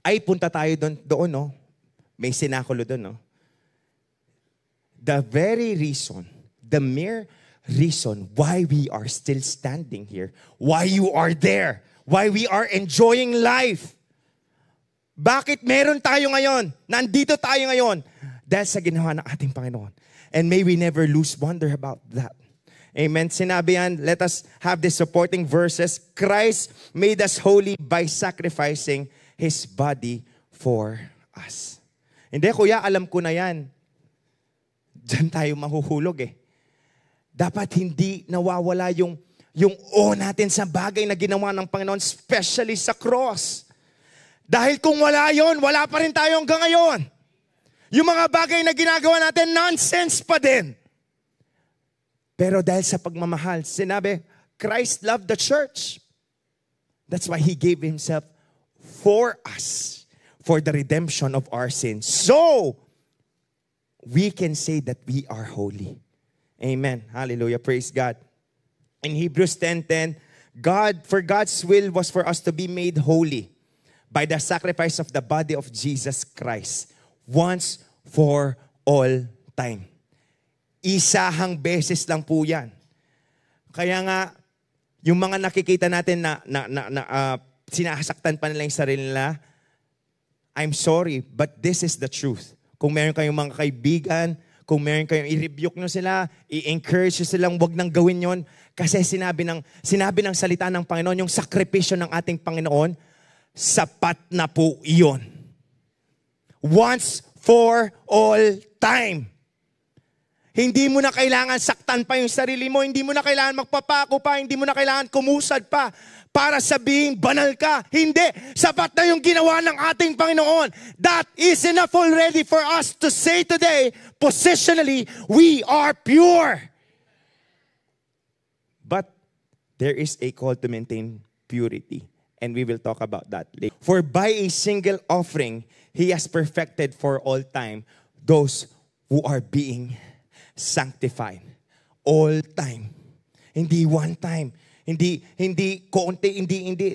Ay, punta tayo doon, no? May sinakulo doon, no? The very reason, the mere reason why we are still standing here, why you are there, why we are enjoying life. Bakit meron tayo ngayon? Nandito tayo ngayon. Dahil sa ginawa ng ating Panginoon. And may we never lose wonder about that. Amen. Sinabi yan, let us have the supporting verses. Christ made us holy by sacrificing His body for us. Hindi, kuya, alam ko na yan. Diyan tayo mahuhulog eh. Dapat hindi nawawala yung natin sa bagay na ginawa ng Panginoon, especially sa cross. Dahil kung wala yon, wala pa rin tayo hanggang ngayon. Yung mga bagay na ginagawa natin, nonsense pa din. Pero dahil sa pagmamahal, sinabi, Christ loved the church. That's why He gave Himself for us, for the redemption of our sins. So, we can say that we are holy. Amen. Hallelujah. Praise God. In Hebrews 10:10, for God's will was for us to be made holy by the sacrifice of the body of Jesus Christ, once for all time. Isahang beses lang po yan. Kaya nga, yung mga nakikita natin na sinasaktan pa nila yung sarili nila, I'm sorry, but this is the truth. Kung meron kayong mga kaibigan, kung meron kayong i-rebuke nyo sila, i-encourage nyo silang wag nang gawin yon, kasi sinabi ng salita ng Panginoon, yung sakripisyo ng ating Panginoon, sapat na po iyon. Once for all time. Hindi mo na kailangan saktan pa yung sarili mo, hindi mo na kailangan magpapako pa, hindi mo na kailangan kumusad pa para sabihin banal ka. Hindi. Sapat na yung ginawa ng ating Panginoon. That is enough already for us to say today, positionally, we are pure. But there is a call to maintain purity. And we will talk about that later. For by a single offering, He has perfected for all time those who are being sanctified. All time. Hindi one time. Hindi konti, hindi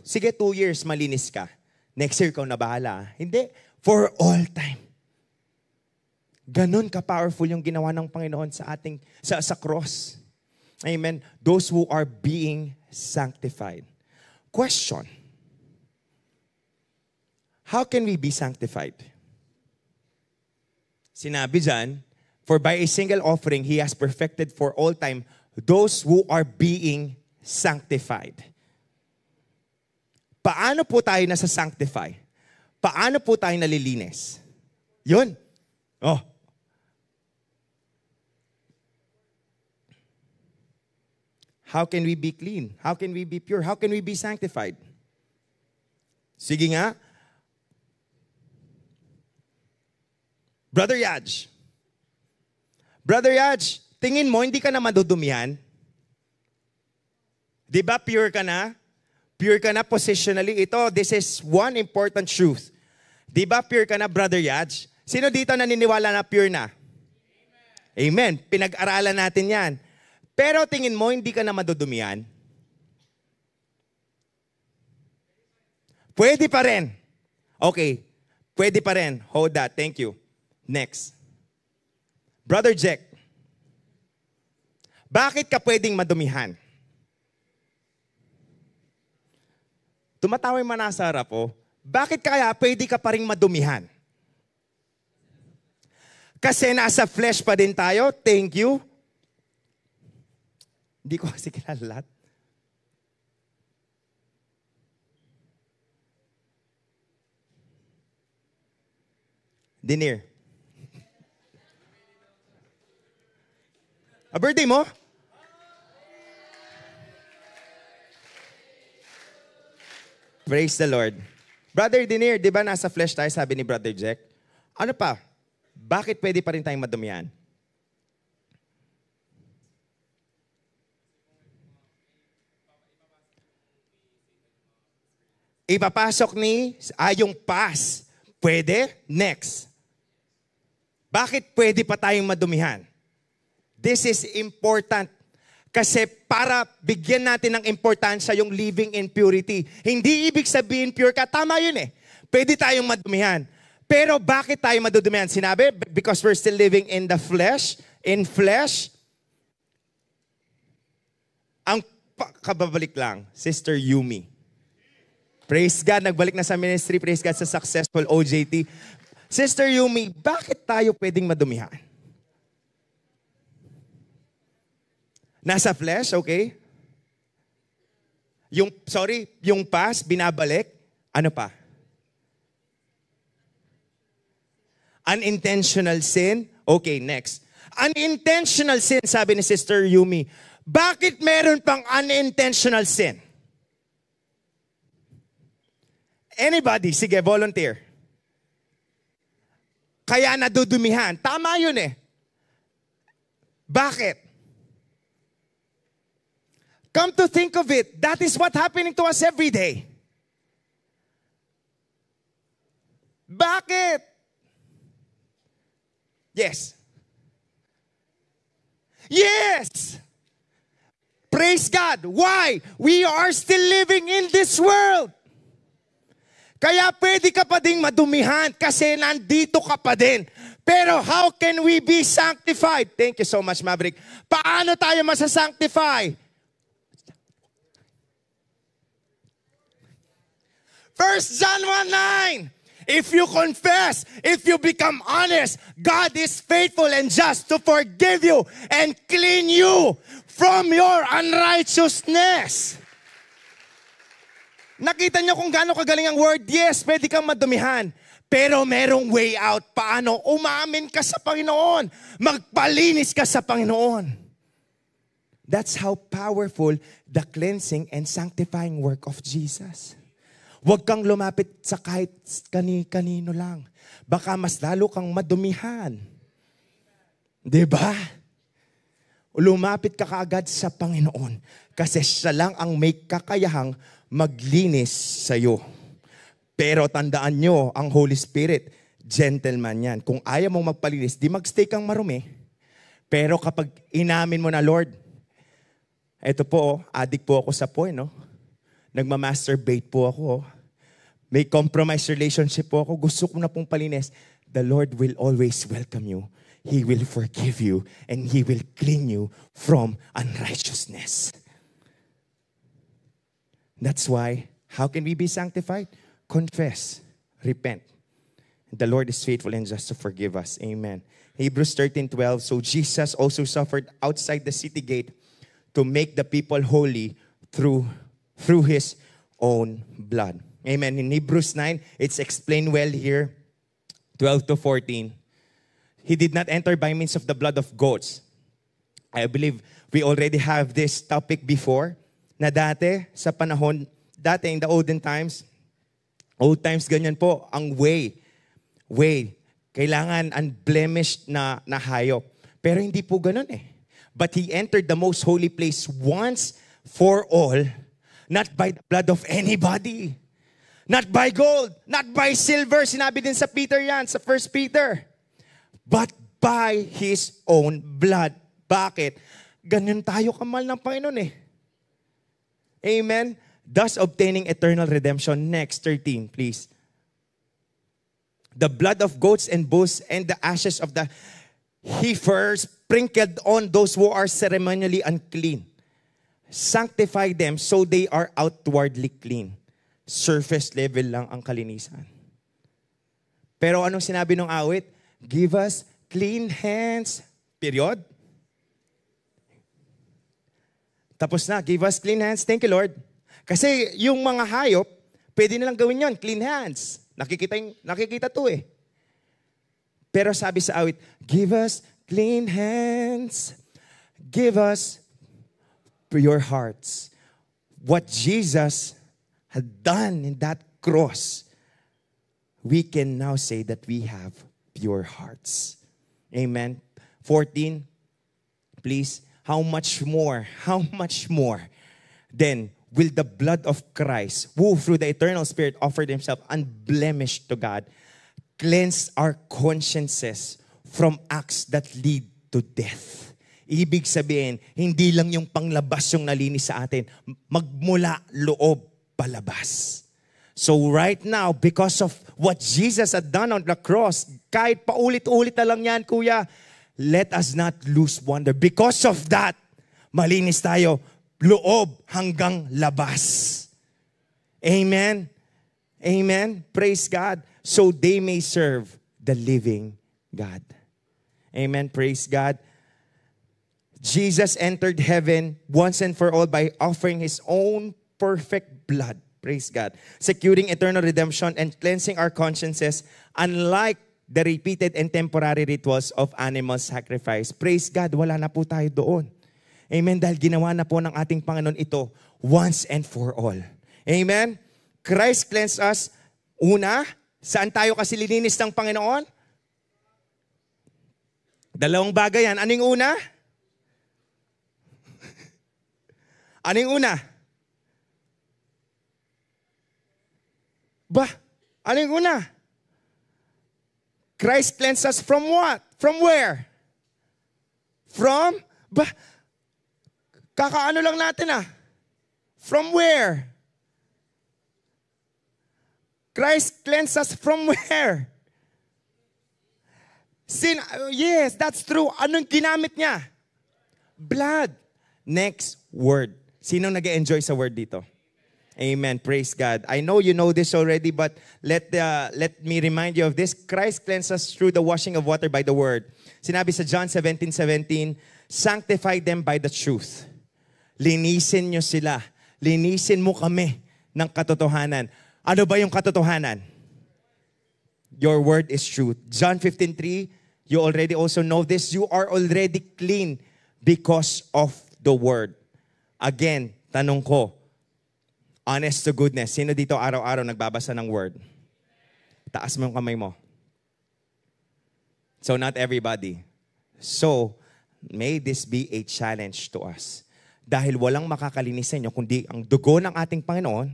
sige 2 years malinis ka. Next year, ikaw na bahala. Hindi. For all time. Ganon ka-powerful yung ginawa ng Panginoon sa cross. Amen. Those who are being sanctified. Question. How can we be sanctified? Sinabi dyan, for by a single offering, He has perfected for all time those who are being sanctified. Paano po tayo nasa-sanctify? Paano po tayo nalilinis? Yun. Oh. How can we be clean? How can we be pure? How can we be sanctified? Sige nga. Brother Yaj. Brother Yaj, tingin mo, hindi ka na madudumihan? Di ba pure ka na? Pure ka na positionally. This is one important truth. Di ba pure ka na, Brother Yaj? Sino dito naniniwala na pure na? Amen. Pinag-aralan natin yan. Pero tingin mo, hindi ka na madudumihan? Pwede pa rin. Okay. Pwede pa rin. Hold that. Thank you. Next. Brother Jack. Bakit ka pwedeng madumihan? Tumatawa yung manasa harap po. Bakit kaya pwede ka pa rin madumihan? Kasi nasa flesh pa din tayo. Thank you. Hindi ko kasi kilala lahat. Dinner. A birthday mo? Praise the Lord. Brother Dinir, di ba nasa flesh tayo, sabi ni Brother Jack? Ano pa? Bakit pwede pa rin tayong madumihan? Ipapasok ni yung pass. Pwede? Next. Bakit pwede pa tayong madumihan? This is important. Kasi para bigyan natin ng importansya yung living in purity. Hindi ibig sabihin pure ka. Tama yun eh. Pwede tayong madumihan. Pero bakit tayo madudumihan? Sinabi, because we're still living in the flesh. In flesh. Ang kababalik lang, Sister Yumi. Praise God, nagbalik na sa ministry. Praise God sa successful OJT. Sister Yumi, bakit tayo pwedeng madumihan? Nasa flesh, okay? Yung past, binabalik. Ano pa? Unintentional sin. Okay, next. Unintentional sin, sabi ni Sister Yumi. Bakit meron pang unintentional sin? Anybody, sige, volunteer. Kaya nadudumihan. Tama yun eh. Bakit? Come to think of it, that is what happening to us every day. Bakit? Yes. Yes! Praise God. Why? We are still living in this world. Kaya pwede ka pa ding madumihan kasi nandito ka pa din. Pero how can we be sanctified? Thank you so much, Maverick. Paano tayo masasanctify? 1 John 1:9. If you confess, if you become honest, God is faithful and just to forgive you and clean you from your unrighteousness. Nakita niyo kung gaano kagaling ang word? Yes, pwede kang madumihan. Pero merong way out. Paano? Umamin ka sa Panginoon. Magpalinis ka sa Panginoon. That's how powerful the cleansing and sanctifying work of Jesus. Huwag kang lumapit sa kahit kanino lang. Baka mas lalo kang madumihan. Diba? Lumapit ka kaagad sa Panginoon. Kasi siya lang ang may kakayahang maglinis sa'yo. Pero tandaan nyo, ang Holy Spirit, gentleman yan. Kung ayaw mong magpalinis, di magstay kang marumi. Pero kapag inamin mo na, Lord, eto po, addict po ako sa porn, no? Nagmamasturbate po ako. May compromised relationship po ako. Gusto ko na pong palinis. The Lord will always welcome you. He will forgive you. And He will clean you from unrighteousness. That's why, how can we be sanctified? Confess. Repent. The Lord is faithful and just to forgive us. Amen. Hebrews 13:12. So Jesus also suffered outside the city gate to make the people holy through His own blood. Amen. In Hebrews 9, it's explained well here, 12-14. He did not enter by means of the blood of goats. I believe we already have this topic before, na dati, sa panahon, dati in the olden times, old times ganyan po, ang way, kailangan unblemished na hayop. Pero hindi po ganun eh. But He entered the most holy place once for all, not by the blood of anybody. Not by gold, not by silver. Sinabi din sa Peter yan, sa 1 Peter. But by His own blood. Bakit? Ganyan tayo kamal ng Panginoon eh. Amen? Thus obtaining eternal redemption. Next, 13, please. The blood of goats and bulls and the ashes of the heifers sprinkled on those who are ceremonially unclean. Sanctify them so they are outwardly clean. Surface level lang ang kalinisan. Pero anong sinabi ng awit? Give us clean hands. Period. Tapos na, give us clean hands. Thank you, Lord. Kasi yung mga hayop, pwede nilang gawin yon, clean hands. Nakikita to eh. Pero sabi sa awit, give us clean hands. Give us pure hearts. What Jesus had done in that cross, we can now say that we have pure hearts. Amen. 14, please. How much more then will the blood of Christ, who through the eternal Spirit offered himself unblemished to God, cleanse our consciences from acts that lead to death. Ibig sabihin, hindi lang yung panglabas yung nalinis sa atin, magmula loob palabas. So right now, because of what Jesus had done on the cross, kahit paulit-ulit na lang yan, kuya, let us not lose wonder. Because of that, malinis tayo, loob hanggang labas. Amen? Amen? Praise God. So they may serve the living God. Amen? Praise God. Jesus entered heaven once and for all by offering his own perfect blood. Praise God. Securing eternal redemption and cleansing our consciences, unlike the repeated and temporary rituals of animal sacrifice. Praise God, wala na po tayo doon. Amen, dahil ginawa na po ng ating Panginoon ito once and for all. Amen? Christ cleansed us. Una, saan tayo kasi lininis ng Panginoon? Dalawang bagay yan. Ano yung una? Ano yung una? Ano yung una? Christ cleansed us from what? From where? Kakaano lang natin From where? Christ cleansed us from where? Sin. Yes, that's true. Anong ginamit niya? Blood. Next word. Sino nag-enjoy sa word dito? Amen. Praise God. I know you know this already, but let me remind you of this. Christ cleansed us through the washing of water by the word. Sinabi sa John 17:17, sanctify them by the truth. Linisin nyo sila. Linisin mo kami ng katotohanan. Ano ba yung katotohanan? Your word is truth. John 15:3, you already also know this. You are already clean because of the word. Again, tanong ko, honest to goodness, sino dito araw-araw nagbabasa ng word? Taas mo yung kamay mo. So not everybody. So, may this be a challenge to us. Dahil walang makakalinis sa inyo kundi ang dugo ng ating Panginoon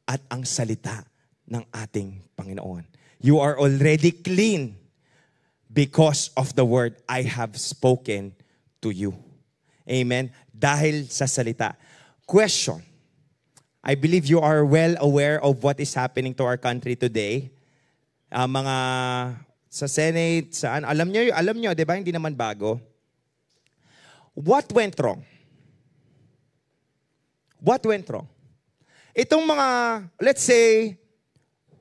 at ang salita ng ating Panginoon. You are already clean because of the word I have spoken to you. Amen? Dahil sa salita. Question. I believe you are well aware of what is happening to our country today. Mga sa Senate, saan, alam nyo, di ba? Hindi naman bago. What went wrong? What went wrong? Itong mga, let's say,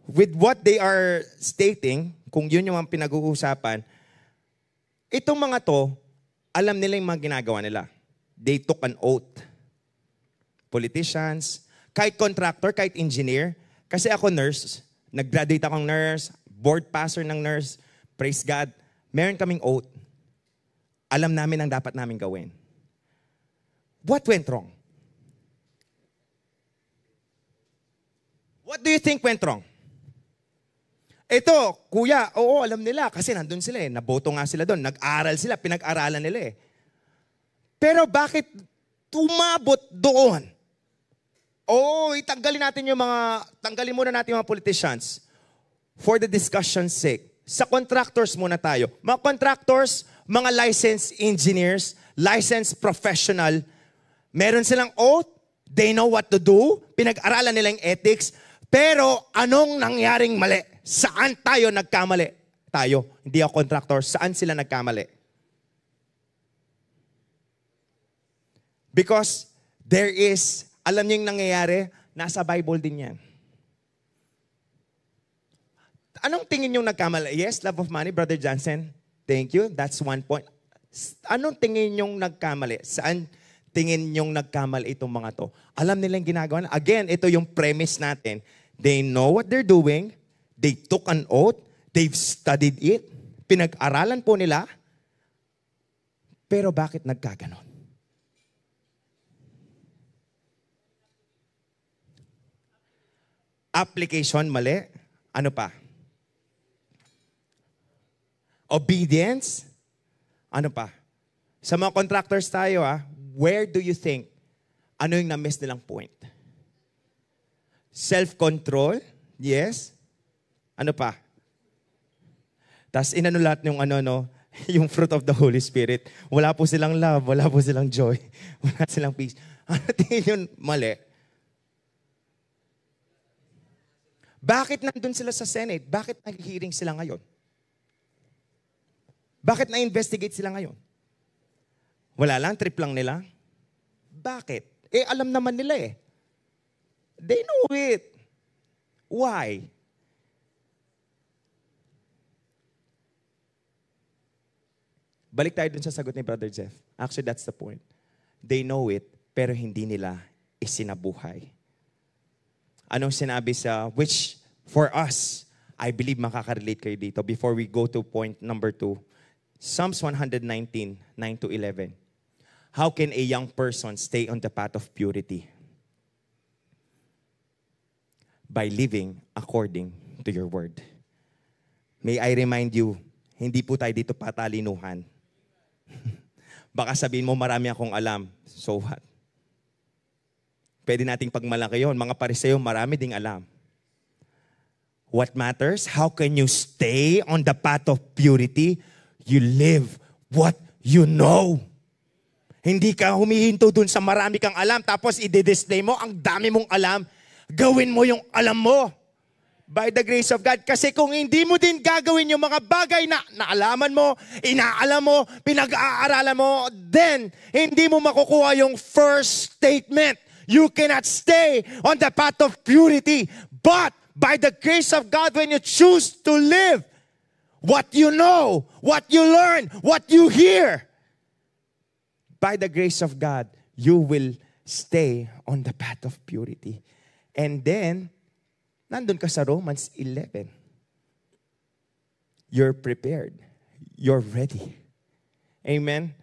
with what they are stating, kung yun yung mga pinag-uusapan, itong mga to, alam nila yung mga ginagawa nila. They took an oath. Politicians, kahit contractor, kahit engineer. Kasi ako nurse, nag-graduate akong nurse, board pastor ng nurse, praise God. Meron kaming oath. Alam namin ang dapat namin gawin. What went wrong? What do you think went wrong? Ito, kuya, oo, alam nila kasi nandun sila eh. Naboto nga sila doon. Nag-aral sila, pinag-aralan nila eh. Pero bakit tumabot doon? Oo, tanggalin muna natin yung mga politicians for the discussion's sake. Sa contractors muna tayo. Mga contractors, mga licensed engineers, licensed professional, meron silang oath, they know what to do, pinag-aralan nila yung ethics, pero anong nangyaring mali? Saan tayo nagkamali? Tayo, hindi ako contractor, saan sila nagkamali? Because there is, alam niyo yung nangyayari, nasa Bible din yan. Anong tingin yung nagkamali? Yes, love of money, Brother Johnson? Thank you. That's one point. Anong tingin nyong nagkamali? Saan tingin nyong nagkamali itong mga to? Alam nilang ginagawa na. Again, ito yung premise natin. They know what they're doing. They took an oath. They've studied it. Pinag-aralan po nila. Pero bakit nagkaganon? Application, mali. Ano pa? Obedience. Ano pa? Sa mga contractors tayo, where do you think, ano yung na-miss nilang point? Self-control. Yes. Ano pa? Tapos inano lahat yung yung fruit of the Holy Spirit. Wala po silang love, wala po silang joy, wala silang peace. Ano tingin yun? Mali. Bakit nandun sila sa Senate? Bakit nag-hearing sila ngayon? Bakit na-investigate sila ngayon? Wala lang, trip lang nila. Bakit? Alam naman nila eh. They know it. Why? Balik tayo dun sa sagot ni Brother Jeff. Actually, that's the point. They know it, pero hindi nila isinabuhay. Anong sinabi which for us, I believe makaka-relate kayo dito before we go to point number 2. Psalms 119, 9-11. How can a young person stay on the path of purity? By living according to your word. May I remind you, hindi po tayo dito patalinuhan. Baka sabihin mo, marami akong alam. So what? Pwede nating pagmalaki yun. Mga Pariseo, marami ding alam. What matters? How can you stay on the path of purity? You live what you know. Hindi ka humihinto dun sa marami kang alam, tapos i-display mo, ang dami mong alam. Gawin mo yung alam mo. By the grace of God. Kasi kung hindi mo din gagawin yung mga bagay na naalaman mo, inaalam mo, pinag-aaralan mo, then hindi mo makukuha yung first statement. You cannot stay on the path of purity. But by the grace of God, when you choose to live what you know, what you learn, what you hear, by the grace of God, you will stay on the path of purity. And then, nandun ka sa Romans 11. You're prepared. You're ready. Amen?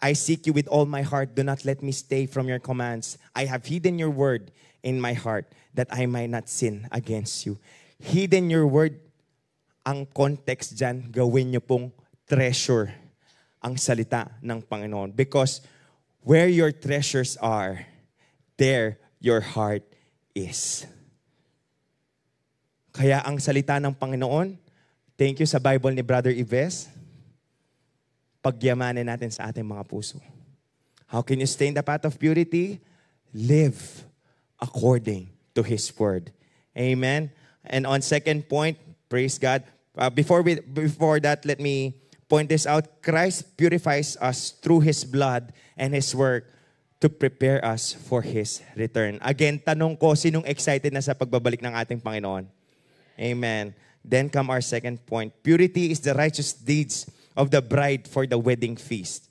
I seek you with all my heart. Do not let me stay from your commands. I have hidden your word in my heart that I might not sin against you. Hidden your word, ang context dyan, gawin nyo pong treasure ang salita ng Panginoon. Because where your treasures are, there your heart is. Kaya ang salita ng Panginoon, thank you sa Bible ni Brother Ives, pagyamanin natin sa ating mga puso. How can you stay in the path of purity? Live according to His Word. Amen? And on second point, praise God. Before that, let me point this out. Christ purifies us through His blood and His work to prepare us for His return. Again, tanong ko, sinong excited na sa pagbabalik ng ating Panginoon? Amen. Then come our second point. Purity is the righteous deeds of the bride for the wedding feast.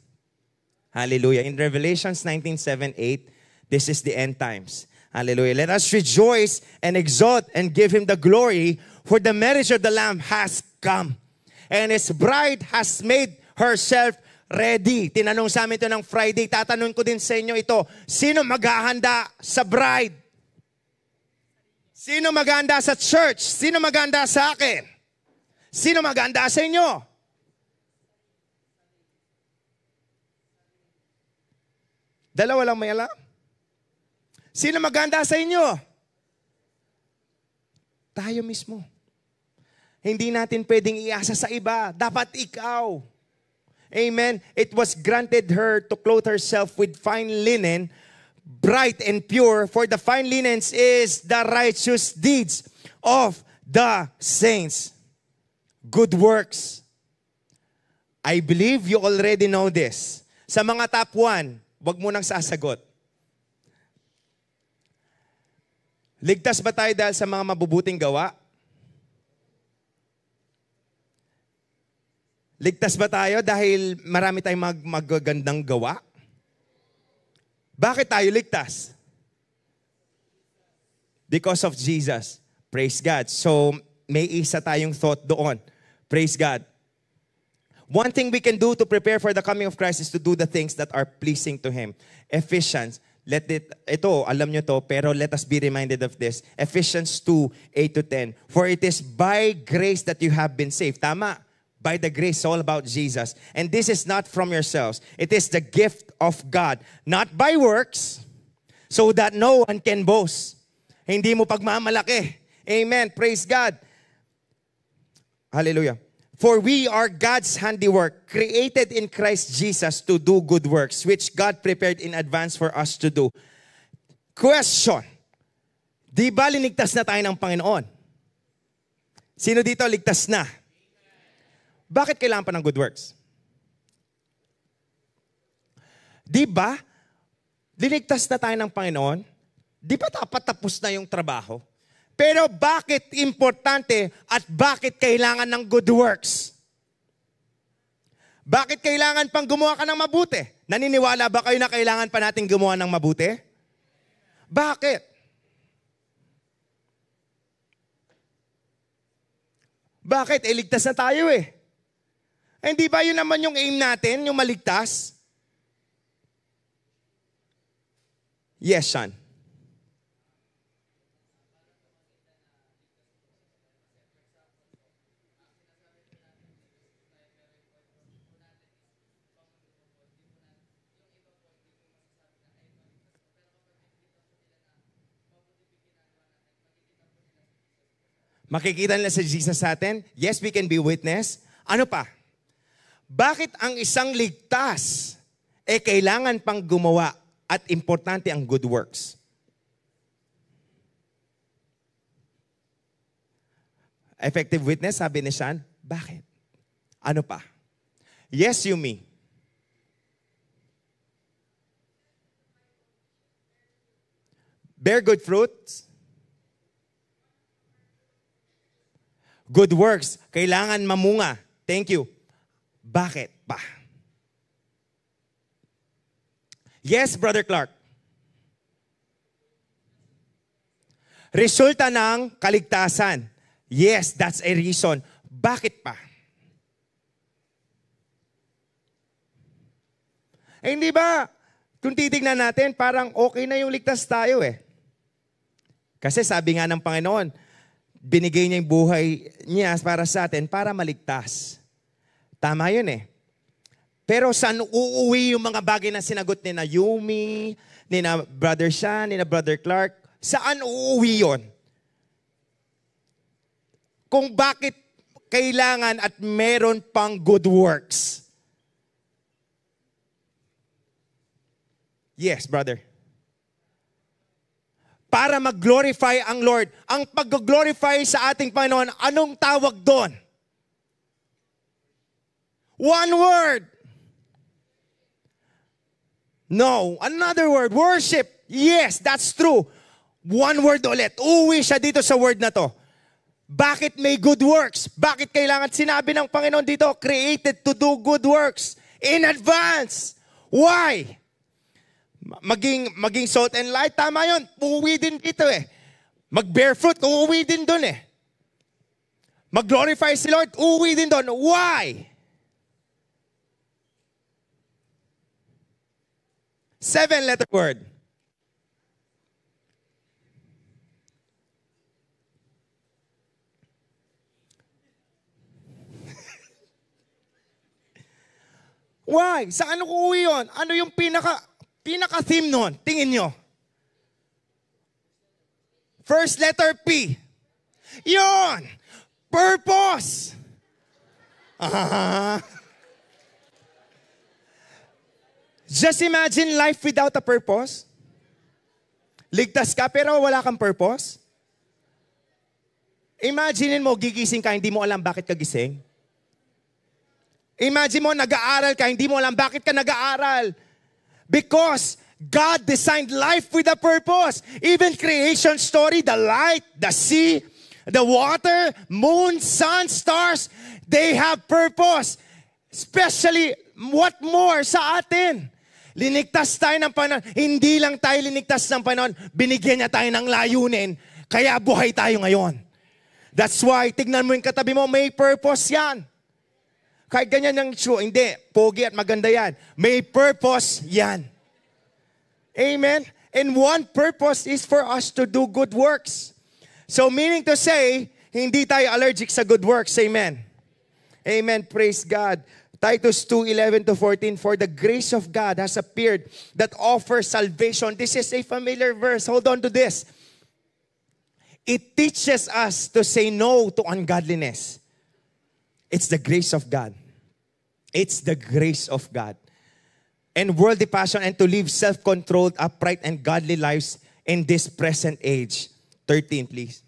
Hallelujah. In Revelations 19:7-8, this is the end times. Hallelujah. Let us rejoice and exalt and give Him the glory, for the marriage of the Lamb has come, and His bride has made herself ready. Tinanong sa amin ito ng Friday. Tatanong ko din sa inyo ito. Sino maghahanda sa bride? Sino maghahanda sa church? Sino maghahanda sa akin? Sino maghahanda sa inyo? Dalawa lang may alam? Sino maghahanda sa inyo? Tayo mismo. Hindi natin pwedeng iasa sa iba. Dapat ikaw. Amen. It was granted her to clothe herself with fine linen, bright and pure, for the fine linen is the righteous deeds of the saints. Good works. I believe you already know this. Sa mga top 1, wag mo nang sasagot. Ligtas ba tayo dahil sa mga mabubuting gawa? Ligtas ba tayo dahil marami tayong magagandang gawa? Bakit tayo ligtas? Because of Jesus. Praise God. So, may isa tayong thought doon. Praise God. One thing we can do to prepare for the coming of Christ is to do the things that are pleasing to Him. Ephesians, ito, alam nyo to, pero let us be reminded of this. Ephesians 2:8-10. For it is by grace that you have been saved. Tama. By the grace, all about Jesus. And this is not from yourselves. It is the gift of God. Not by works, so that no one can boast. Hindi mo pagmamalaki. Amen. Praise God. Hallelujah. For we are God's handiwork, created in Christ Jesus to do good works, which God prepared in advance for us to do. Question. Di ba linigtas na tayo ng Panginoon? Sino dito ligtas na? Bakit kailangan pa ng good works? Di ba? Liligtas na tayo ng Panginoon. Di ba dapat tapos na yung trabaho? Pero bakit importante at bakit kailangan ng good works? Bakit kailangan pang gumawa ka ng mabuti? Naniniwala ba kayo na kailangan pa natin gumawa ng mabuti? Bakit? Bakit? Ligtas na tayo eh. Hindi ba yun naman yung aim natin, yung maligtas? Yes, Sean. Makikita nila sa Jesus sa atin? Yes, we can be witness. Ano pa? Bakit ang isang ligtas kailangan pang gumawa at importante ang good works? Effective witness, sabi ni Sean. Bakit? Ano pa? Yes, Yumi. Bear good fruits. Good works. Kailangan mamunga. Thank you. Bakit pa? Yes, Brother Clark. Resulta ng kaligtasan. Yes, that's a reason. Bakit pa? Hindi ba, kung titignan natin, parang okay na yung ligtas tayo eh. Kasi sabi nga ng Panginoon, binigay niya yung buhay niya para sa atin para maligtas. Tama yun eh. Pero saan uuwi yung mga bagay na sinagot ni na Yumi, ni na Brother Sean, ni na Brother Clark? Saan uuwi yun? Kung bakit kailangan at meron pang good works. Yes, brother. Para mag-glorify ang Lord. Ang pag-glorify sa ating Panginoon, anong tawag doon? One word. No, another word. Worship. Yes, that's true. One word ulit. Uwi siya dito sa word na to. Bakit may good works? Bakit kailangan sinabi ng Panginoon dito, created to do good works in advance? Why? Maging salt and light, tama yun. Uuwi din dito eh. Mag-bear fruit, uuwi din doon eh. Mag-glorify si Lord, uuwi din doon. Why? 7-letter word. Why? Saan ko uuwi yun? Ano yung pinaka-theme nun? Tingin nyo. First letter P. Yun! Purpose! Just imagine life without a purpose. Ligtas ka pero wala kang purpose. Imagine mo, gigising ka, hindi mo alam bakit ka gising. Imagine mo, nag-aaral ka, hindi mo alam bakit ka nag-aaral. Because God designed life with a purpose. Even creation story, the light, the sea, the water, moon, sun, stars, they have purpose. Especially, what more sa atin? Linigtas tayo ng Panginoon. Hindi lang tayo linigtas ng Panginoon, binigyan niya tayo ng layunin, kaya buhay tayo ngayon. That's why, tignan mo yung katabi mo, may purpose yan. Kahit ganyan yung shoe, hindi, pogi at maganda yan. May purpose yan. Amen? And one purpose is for us to do good works. So meaning to say, hindi tayo allergic sa good works. Amen? Amen. Praise God. Titus 2:11-14, for the grace of God has appeared that offers salvation. This is a familiar verse. Hold on to this. It teaches us to say no to ungodliness. It's the grace of God. It's the grace of God. And worldly passion, and to live self-controlled, upright, and godly lives in this present age. 13, please.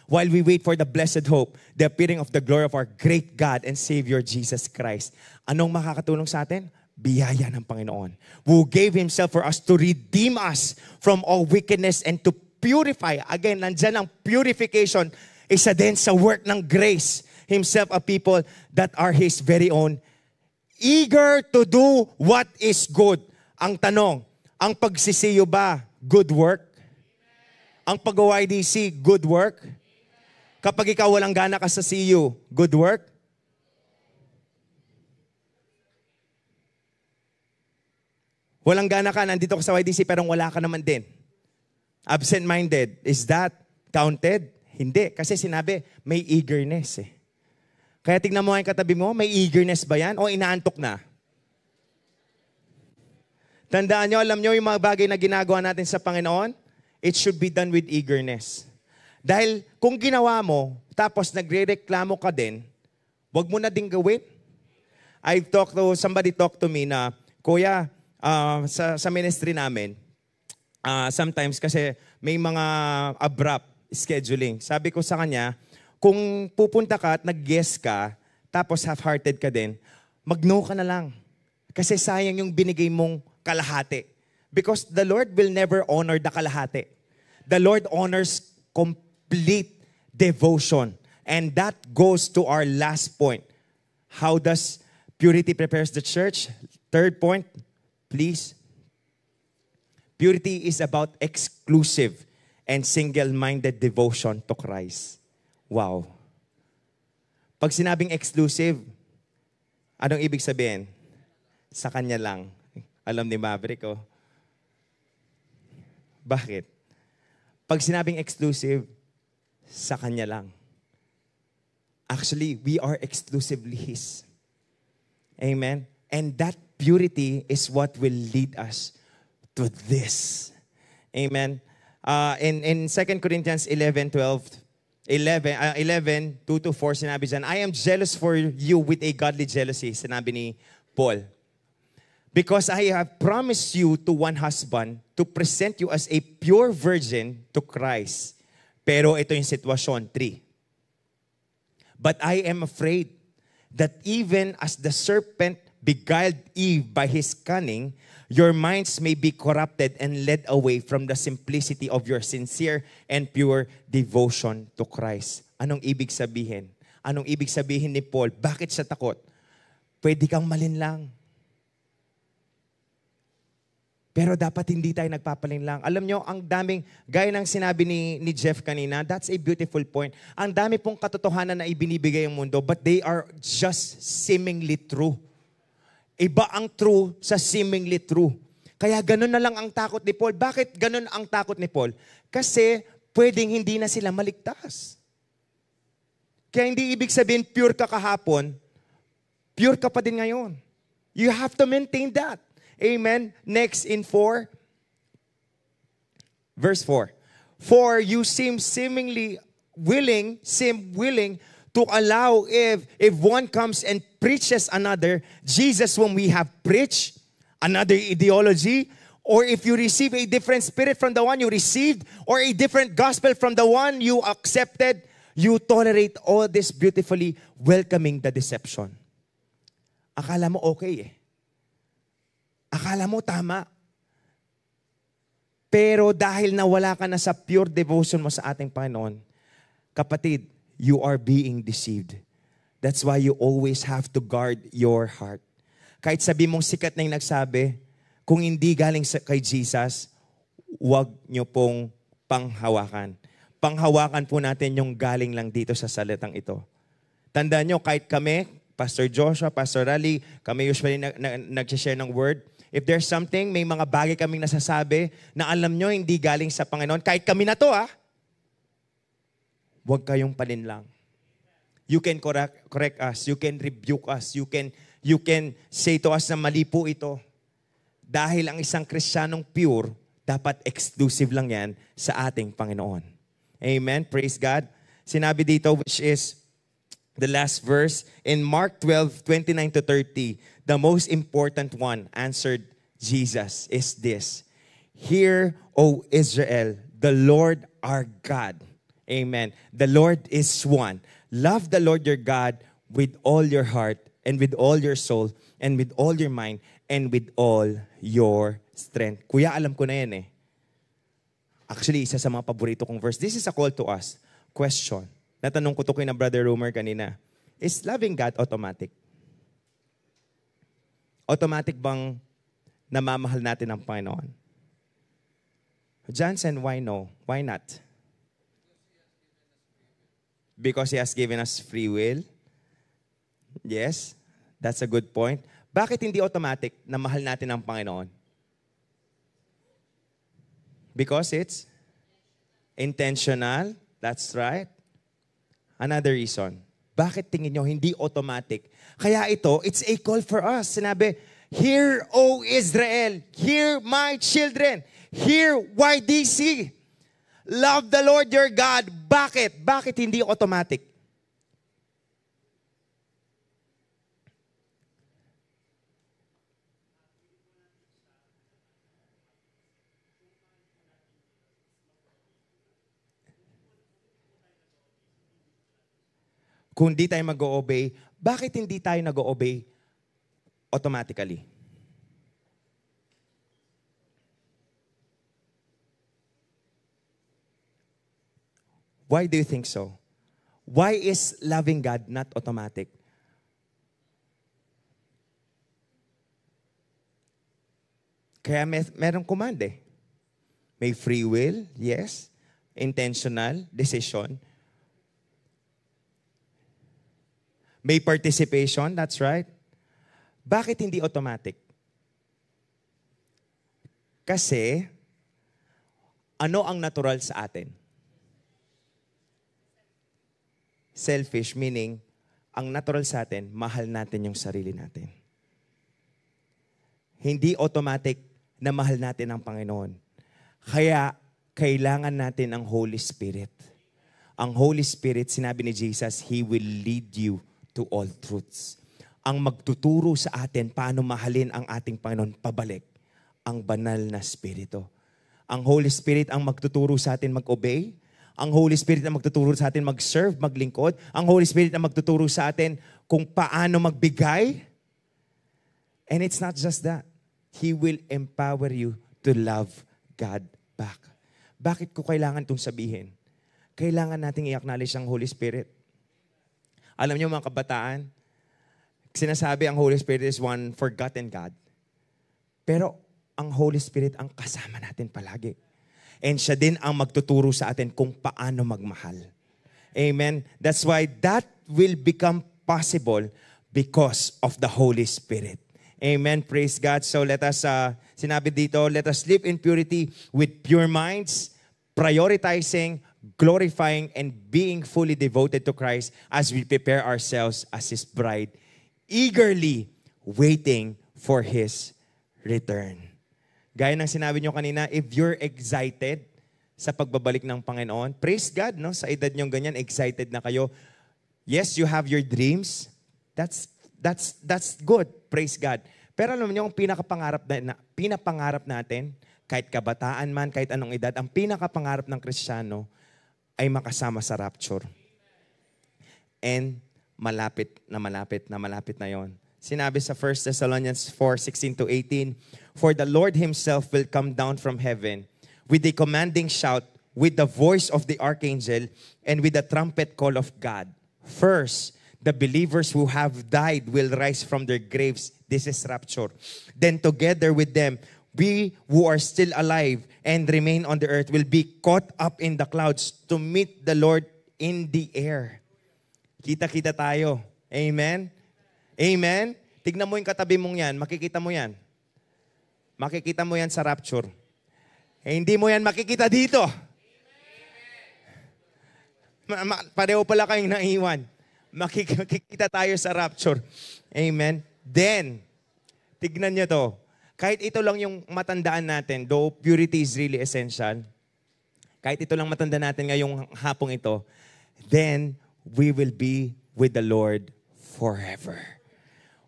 While we wait for the blessed hope, the appearing of the glory of our great God and Savior, Jesus Christ. Anong makakatulong sa atin? Biyaya ng Panginoon, who gave Himself for us to redeem us from all wickedness and to purify. Again, nandyan ang purification. Isa din sa work ng grace. Himself a people that are His very own, eager to do what is good. Ang tanong, ang pagsisiyo ba, good work? Ang pag-YDC, good work? Kapag ikaw walang gana ka sa CU, good work? Walang gana ka, nandito ka sa YDC pero wala ka naman din. Absent-minded, is that counted? Hindi, kasi sinabi, may eagerness eh. Kaya tignan mo ang katabi mo, may eagerness ba yan? O inaantok na? Tandaan nyo, alam nyo yung mga bagay na ginagawa natin sa Panginoon? It should be done with eagerness. Dahil kung ginawa mo, tapos nagre-reklamo ka din, wag mo na din gawin. Somebody talked to me na, Kuya, sa ministry namin, sometimes kasi may mga abrupt scheduling. Sabi ko sa kanya, kung pupunta ka at nag-guess ka, tapos half-hearted ka din, mag-no ka na lang. Kasi sayang yung binigay mong kalahati. Because the Lord will never honor the kalahati. The Lord honors complete devotion. And that goes to our last point. How does purity prepares the church? Third point, please. Purity is about exclusive and single-minded devotion to Christ. Wow. Pag sinabing exclusive, anong ibig sabihin? Sa Kanya lang. Alam ni Maverick, oh. Bakit? Pag sinabing exclusive, sa Kanya lang. Actually, we are exclusively His. Amen? And that purity is what will lead us to this. Amen? In 2 Corinthians 11:2-4, sinabi dyan, I am jealous for you with a godly jealousy, sinabi ni Paul. Because I have promised you to one husband to present you as a pure virgin to Christ. Pero ito yung sitwasyon, 3. But I am afraid that even as the serpent beguiled Eve by his cunning, your minds may be corrupted and led away from the simplicity of your sincere and pure devotion to Christ. Anong ibig sabihin? Anong ibig sabihin ni Paul? Bakit siya takot? Pwede kang malinlang. Pero dapat hindi tayo nagpapalinlang. Alam nyo, ang daming, gaya ng sinabi ni Jeff kanina, that's a beautiful point. Ang dami pong katotohanan na ibinibigay ng mundo, but they are just seemingly true. Iba ang true sa seemingly true. Kaya ganun na lang ang takot ni Paul. Bakit ganun ang takot ni Paul? Kasi pwedeng hindi na sila maligtas. Kaya hindi ibig sabihin pure ka kahapon, pure ka pa din ngayon. You have to maintain that. Amen. Next in 4. Verse 4. For you seem willing to allow if one comes and preaches another Jesus whom we have preached, another ideology, or if you receive a different spirit from the one you received, or a different gospel from the one you accepted, you tolerate all this beautifully, welcoming the deception. Akala mo okay eh. Akala mo tama. Pero dahil nawala ka na sa pure devotion mo sa ating Panginoon, kapatid, you are being deceived. That's why you always have to guard your heart. Kahit sabi mong sikat na yung nagsabi, kung hindi galing kay Jesus, huwag nyo pong panghawakan. Panghawakan po natin yung galing lang dito sa salitang ito. Tandaan nyo, kahit kami, Pastor Joshua, Pastor Rally, kami usually nag-share ng word. If there's something, may mga bagay kaming nasasabi na alam nyo hindi galing sa Panginoon, kahit kami na to huwag kayong palinlang. You can correct us. You can rebuke us. You can say to us na mali po ito. Dahil ang isang Kristiyanong pure, dapat exclusive lang yan sa ating Panginoon. Amen. Praise God. Sinabi dito, which is the last verse, in Mark 12:29-30, the most important one, answered Jesus, is this: Hear, O Israel, the Lord our God. Amen. The Lord is one. Love the Lord your God with all your heart and with all your soul and with all your mind and with all your strength. Kuya, alam ko na yan eh. Actually, isa sa mga paborito kong verse. This is a call to us. Question. Natanong ko to kay na Brother Romer kanina. Is loving God automatic? Automatic bang namamahal natin ang Panginoon? Johnson, why no? Why not? Because He has given us free will? Yes, that's a good point. Bakit hindi automatic na mahal natin ang Panginoon? Because it's intentional. That's right. Another reason. Bakit tingin nyo hindi automatic? Kaya ito, it's a call for us. Sinabi, Hear, O Israel. Hear, my children. Hear, YDC. Love the Lord your God. Bakit? Bakit hindi automatic? Kung di tayo mag-o-obey, bakit hindi tayo nag-o-obey automatically? Why do you think so? Why is loving God not automatic? Kaya merong command eh. May free will, yes. Intentional, decision. May participation, that's right. Bakit hindi automatic? Kasi, ano ang natural sa atin? Selfish, meaning, ang natural sa atin, mahal natin yung sarili natin. Hindi automatic na mahal natin ang Panginoon. Kaya, kailangan natin ang Holy Spirit. Ang Holy Spirit, sinabi ni Jesus, He will lead you to all truths. Ang magtuturo sa atin paano mahalin ang ating Panginoon pabalik, ang banal na Espiritu. Ang Holy Spirit ang magtuturo sa atin mag-obey. Ang Holy Spirit ang magtuturo sa atin mag-serve, maglingkod. Ang Holy Spirit ang magtuturo sa atin kung paano magbigay. And it's not just that. He will empower you to love God back. Bakit ko kailangan itong sabihin? Kailangan nating i-acknowledge ang Holy Spirit. Alam niyo mga kabataan, sinasabi ang Holy Spirit is one forgotten God. Pero ang Holy Spirit ang kasama natin palagi. And siya din ang magtuturo sa atin kung paano magmahal. Amen? That's why that will become possible because of the Holy Spirit. Amen? Praise God. So let us, sinabi dito, let us live in purity with pure minds, prioritizing, glorifying, and being fully devoted to Christ as we prepare ourselves as His bride, eagerly waiting for His return. Gaya ng sinabi nyo kanina, if you're excited sa pagbabalik ng Panginoon, praise God, no? Sa edad nyo ganyan, excited na kayo. Yes, you have your dreams. That's good. Praise God. Pero alam niyo, ang pinapangarap natin, kahit kabataan man, kahit anong edad, ang pinakapangarap ng Kristiyano ay makasama sa rapture. And malapit na yon. Sinabi sa 1 Thessalonians 4:16-18, For the Lord Himself will come down from heaven with a commanding shout, with the voice of the archangel, and with the trumpet call of God. First, The believers who have died will rise from their graves. This is rapture. Then together with them, we who are still alive and remain on the earth will be caught up in the clouds to meet the Lord in the air. Kita-kita tayo. Amen? Amen? Tignan mo yung katabi mong yan. Makikita mo yan. Makikita mo yan sa rapture. Hindi mo yan makikita dito. Pareho pala kayong naiwan. Makikita tayo sa rapture. Amen? Then, tignan nyo to. Kahit ito lang yung matandaan natin, though purity is really essential, kahit ito lang matandaan natin ngayong hapong ito, then we will be with the Lord forever.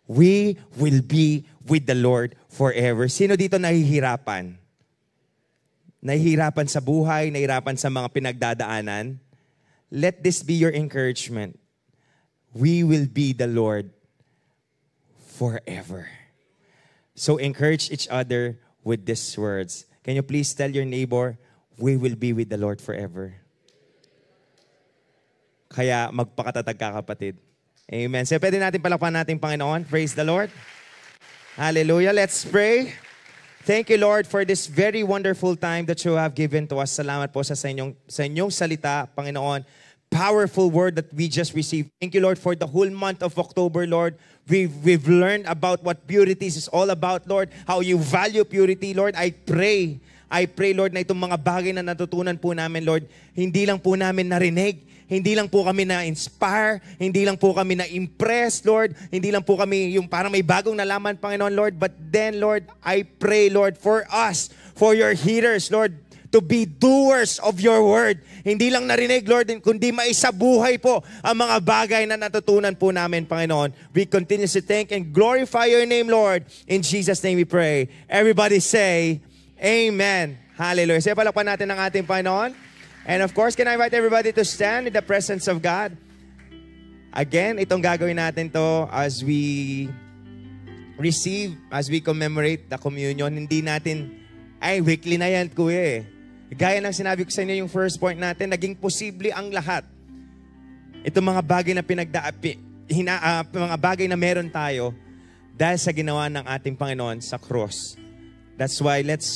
We will be with the Lord forever. Sino dito nahihirapan? Nahihirapan sa buhay, nahihirapan sa mga pinagdadaanan? Let this be your encouragement. We will be the Lord forever. So encourage each other with these words. Can you please tell your neighbor, we will be with the Lord forever. Kaya magpakatatag ka, kapatid. Amen. So pwede natin palakpan natin Panginoon. Praise the Lord. Hallelujah. Let's pray. Thank you, Lord, for this very wonderful time that you have given to us. Salamat po sa inyong salita, Panginoon. Powerful word that we just received. Thank you, Lord, for the whole month of October, Lord. We've learned about what purity is all about, Lord. How you value purity, Lord. I pray, Lord, na itong mga bagay na natutunan po namin, Lord, hindi lang po namin narinig, hindi lang po kami na-inspire, hindi lang po kami na-impress, Lord, hindi lang po kami yung parang may bagong nalaman, Panginoon, Lord, but then, Lord, I pray, Lord, for us, for your hearers, Lord, to be doers of your word. Hindi lang narinig, Lord, kundi maisabuhay po ang mga bagay na natutunan po namin, Panginoon. We continue to thank and glorify your name, Lord. In Jesus' name we pray. Everybody say, Amen. Hallelujah. Sige, palakpan natin ang ating Panginoon. And of course, can I invite everybody to stand in the presence of God? Again, itong gagawin natin to as we receive, as we commemorate the communion. Hindi natin, weekly na yan, kuya eh. Gaya ng sinabi ko sa inyo yung first point natin, naging posible ang lahat. Ito mga bagay na mga bagay na meron tayo dahil sa ginawa ng ating Panginoon sa cross. That's why let's